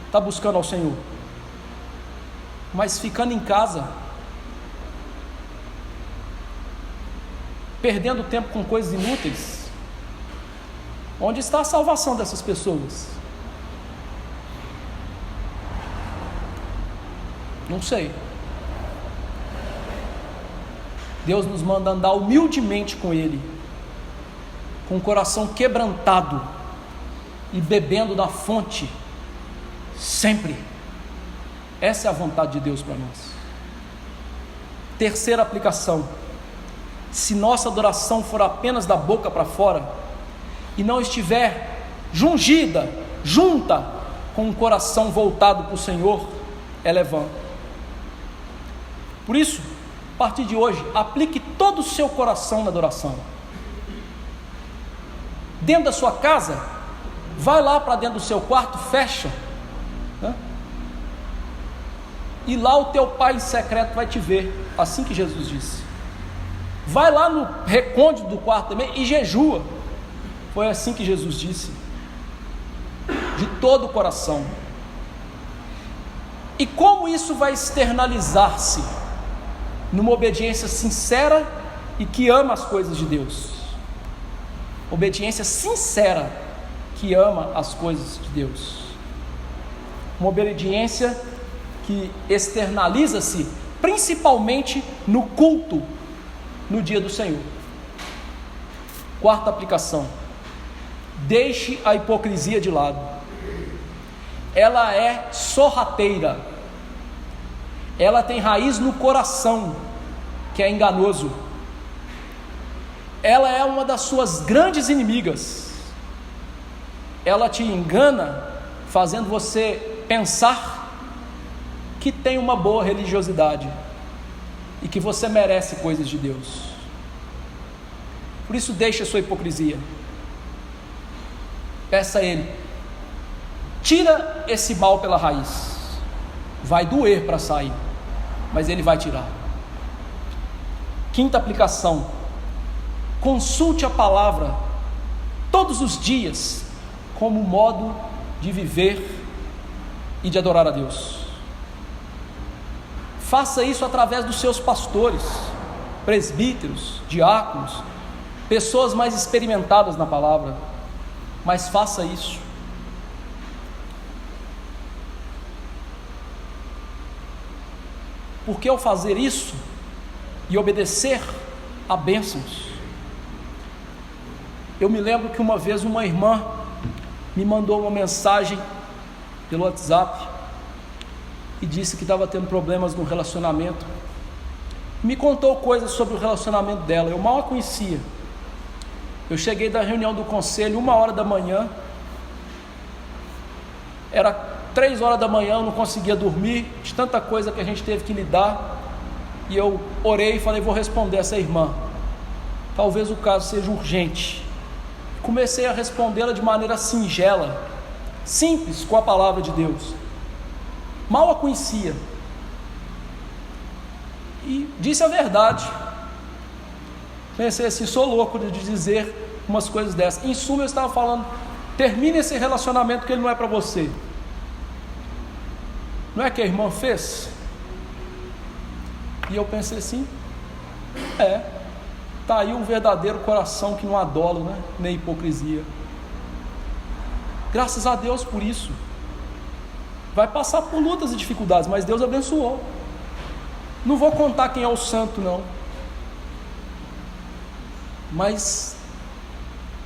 [SPEAKER 1] está buscando ao Senhor. Mas ficando em casa, perdendo tempo com coisas inúteis, onde está a salvação dessas pessoas? Não sei. Deus nos manda andar humildemente com Ele, com o coração quebrantado e bebendo da fonte sempre. Essa é a vontade de Deus para nós. Terceira aplicação: se nossa adoração for apenas da boca para fora e não estiver junta com o coração voltado para o Senhor, ela é vã. Por isso, a partir de hoje, aplique todo o seu coração na adoração. Dentro da sua casa, vai lá para dentro do seu quarto, fecha, né? E lá o teu pai em secreto vai te ver, assim que Jesus disse. Vai lá no recôndito do quarto também e jejua. Foi assim que Jesus disse, de todo o coração. E como isso vai externalizar-se? Numa obediência sincera e que ama as coisas de Deus. Obediência sincera que ama as coisas de Deus. Uma obediência que externaliza-se principalmente no culto, no dia do Senhor. Quarta aplicação: deixe a hipocrisia de lado. Ela é sorrateira, ela tem raiz no coração, que é enganoso. Ela é uma das suas grandes inimigas. Ela te engana, fazendo você pensar que tem uma boa religiosidade e que você merece coisas de Deus. Por isso, deixe a sua hipocrisia. Peça a Ele, tira esse mal pela raiz. Vai doer para sair, mas Ele vai tirar. Quinta aplicação: consulte a palavra todos os dias como modo de viver e de adorar a Deus. Faça isso através dos seus pastores, presbíteros, diáconos, pessoas mais experimentadas na palavra, mas faça isso. Porque ao fazer isso e obedecer a bênçãos, eu me lembro que uma vez uma irmã me mandou uma mensagem pelo WhatsApp e disse que estava tendo problemas no relacionamento. Me contou coisas sobre o relacionamento dela. Eu mal a conhecia. Eu cheguei da reunião do conselho 1h da manhã, era 3h da manhã, eu não conseguia dormir, de tanta coisa que a gente teve que lidar, e eu orei e falei: vou responder essa irmã, talvez o caso seja urgente. Comecei a respondê-la de maneira singela, simples, com a palavra de Deus. Mal a conhecia, e disse a verdade. Pensei assim: sou louco de dizer umas coisas dessas. Em suma, eu estava falando: termine esse relacionamento, que ele não é para você. Não é que a irmã fez? E eu pensei assim: está aí um verdadeiro coração que não adola, né? Nem hipocrisia. Graças a Deus por isso. Vai passar por lutas e dificuldades, mas Deus abençoou. Não vou contar quem é o santo, não, mas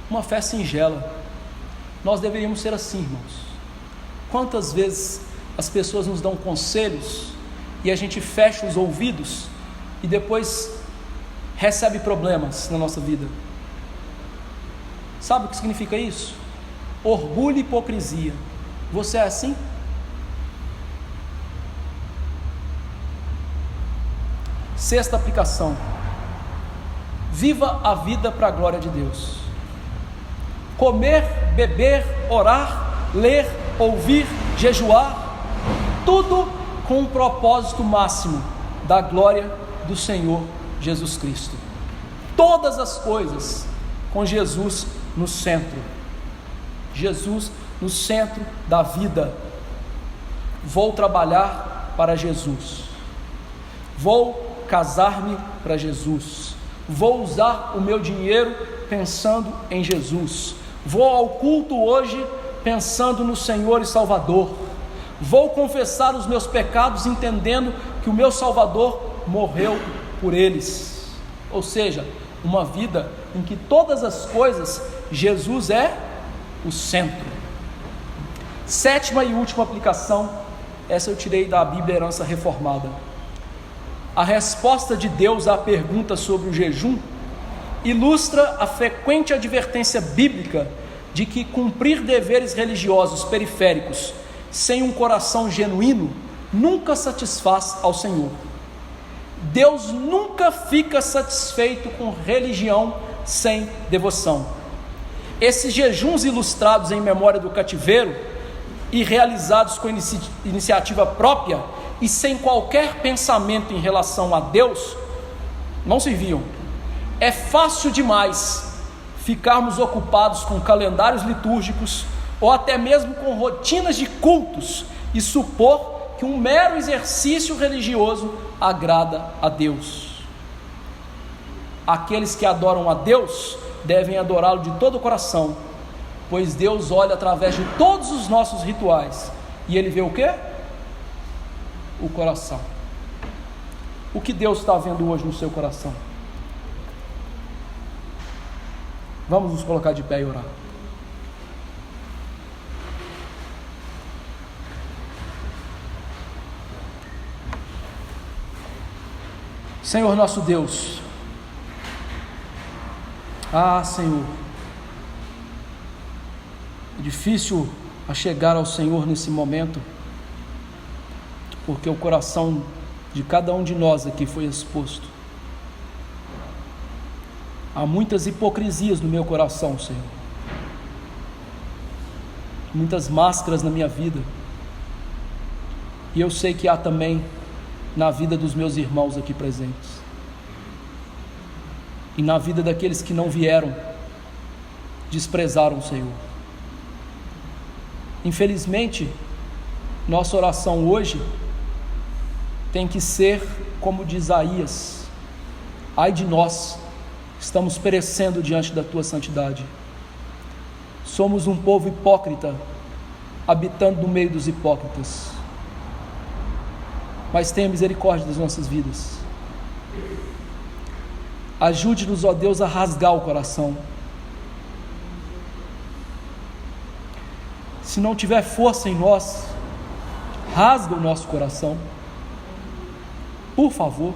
[SPEAKER 1] uma fé singela. Nós deveríamos ser assim, irmãos. Quantas vezes as pessoas nos dão conselhos e a gente fecha os ouvidos e depois recebe problemas na nossa vida? Sabe o que significa isso? Orgulho e hipocrisia. Você é assim? Sexta aplicação: viva a vida para a glória de Deus. Comer, beber, orar, ler, ouvir, jejuar, tudo com um propósito máximo da glória do Senhor Jesus Cristo. Todas as coisas com Jesus no centro. Jesus no centro da vida. Vou trabalhar para Jesus. Vou casar-me para Jesus. Vou usar o meu dinheiro pensando em Jesus. Vou ao culto hoje pensando no Senhor e Salvador. Vou confessar os meus pecados entendendo que o meu Salvador morreu por eles. Ou seja, uma vida em que todas as coisas Jesus é o centro. Sétima e última aplicação, essa eu tirei da Bíblia Herança Reformada. A resposta de Deus à pergunta sobre o jejum ilustra a frequente advertência bíblica de que cumprir deveres religiosos periféricos sem um coração genuíno nunca satisfaz ao Senhor. Deus nunca fica satisfeito com religião sem devoção. Esses jejuns ilustrados em memória do cativeiro e realizados com iniciativa própria e sem qualquer pensamento em relação a Deus, não serviam. É fácil demais ficarmos ocupados com calendários litúrgicos ou até mesmo com rotinas de cultos e supor que um mero exercício religioso agrada a Deus. Aqueles que adoram a Deus devem adorá-lo de todo o coração, pois Deus olha através de todos os nossos rituais e Ele vê o quê? O coração. O que Deus está vendo hoje no seu coração? Vamos nos colocar de pé e orar. Senhor nosso Deus, Senhor, é difícil chegar ao Senhor nesse momento, porque o coração de cada um de nós aqui foi exposto. Há muitas hipocrisias no meu coração, Senhor, muitas máscaras na minha vida, e eu sei que há também na vida dos meus irmãos aqui presentes, e na vida daqueles que não vieram, desprezaram o Senhor. Infelizmente, nossa oração hoje tem que ser como de Isaías: ai de nós, estamos perecendo diante da tua santidade. Somos um povo hipócrita, habitando no meio dos hipócritas. Mas tenha misericórdia das nossas vidas. Ajude-nos, ó Deus, a rasgar o coração. Se não tiver força em nós, rasga o nosso coração, por favor.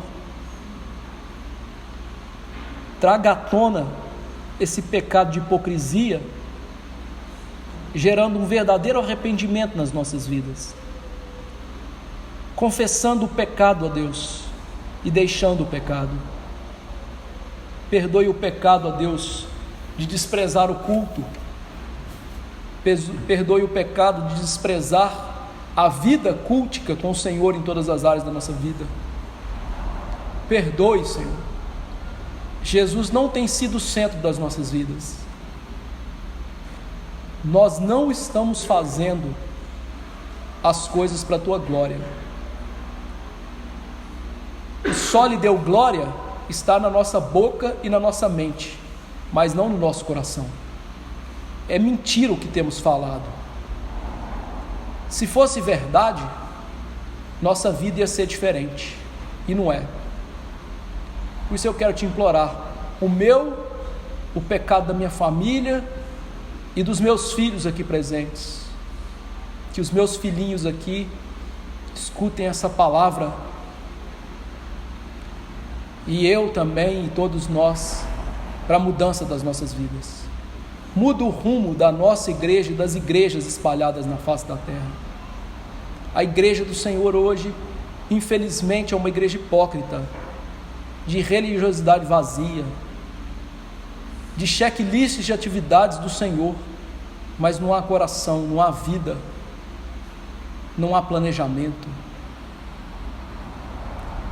[SPEAKER 1] Traga à tona esse pecado de hipocrisia, gerando um verdadeiro arrependimento nas nossas vidas, confessando o pecado a Deus e deixando o pecado. Perdoe o pecado, ó Deus, de desprezar o culto. Perdoe o pecado de desprezar a vida cultica com o Senhor em todas as áreas da nossa vida. Perdoe, Senhor. Jesus não tem sido o centro das nossas vidas. Nós não estamos fazendo as coisas para a tua glória. O só lhe deu glória está na nossa boca e na nossa mente, mas não no nosso coração. É mentira o que temos falado. Se fosse verdade, nossa vida ia ser diferente, e não é. Por isso eu quero te implorar, o pecado da minha família e dos meus filhos aqui presentes, que os meus filhinhos aqui escutem essa palavra, e eu também, e todos nós, para a mudança das nossas vidas. Muda o rumo da nossa igreja e das igrejas espalhadas na face da terra. A igreja do Senhor hoje, infelizmente, é uma igreja hipócrita, de religiosidade vazia, de checklists de atividades do Senhor, mas não há coração, não há vida, não há planejamento.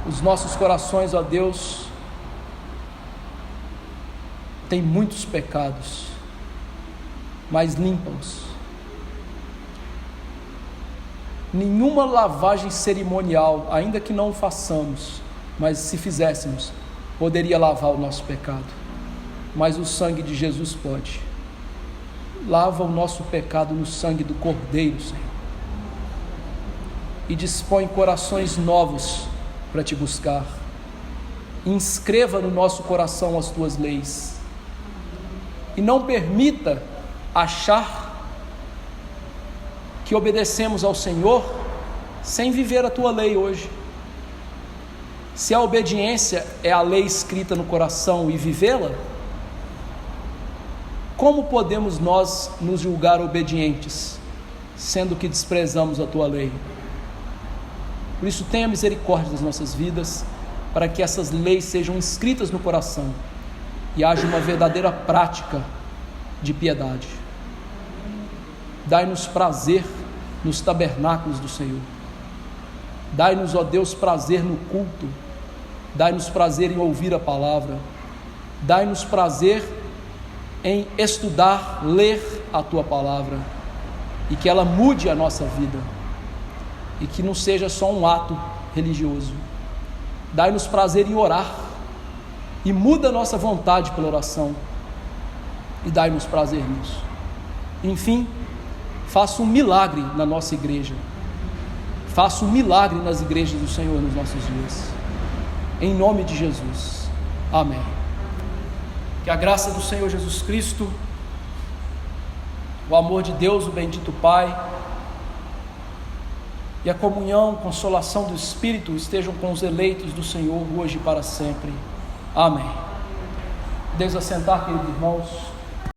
[SPEAKER 1] Os nossos corações, ó Deus, têm muitos pecados, mas limpa-os. Nenhuma lavagem cerimonial, ainda que não o façamos, mas se fizéssemos, poderia lavar o nosso pecado, mas o sangue de Jesus pode. Lava o nosso pecado no sangue do Cordeiro, Senhor, e dispõe corações novos para te buscar. Inscreva no nosso coração as tuas leis, e não permita achar que obedecemos ao Senhor sem viver a tua lei hoje. Se a obediência é a lei escrita no coração e vivê-la, como podemos nós nos julgar obedientes, sendo que desprezamos a tua lei? Por isso, tenha misericórdia das nossas vidas, para que essas leis sejam escritas no coração e haja uma verdadeira prática de piedade. Dai-nos prazer nos tabernáculos do Senhor. Dai-nos, ó Deus, prazer no culto. Dai-nos prazer em ouvir a palavra. Dai-nos prazer em estudar, ler a tua palavra, e que ela mude a nossa vida, e que não seja só um ato religioso. Dai-nos prazer em orar, e muda a nossa vontade pela oração, e dai-nos prazer nisso. Enfim, faça um milagre na nossa igreja, faça um milagre nas igrejas do Senhor nos nossos dias, em nome de Jesus, amém. Que a graça do Senhor Jesus Cristo, o amor de Deus, o bendito Pai, e a comunhão, consolação do Espírito estejam com os eleitos do Senhor hoje e para sempre. Amém. Deus assentar, queridos irmãos.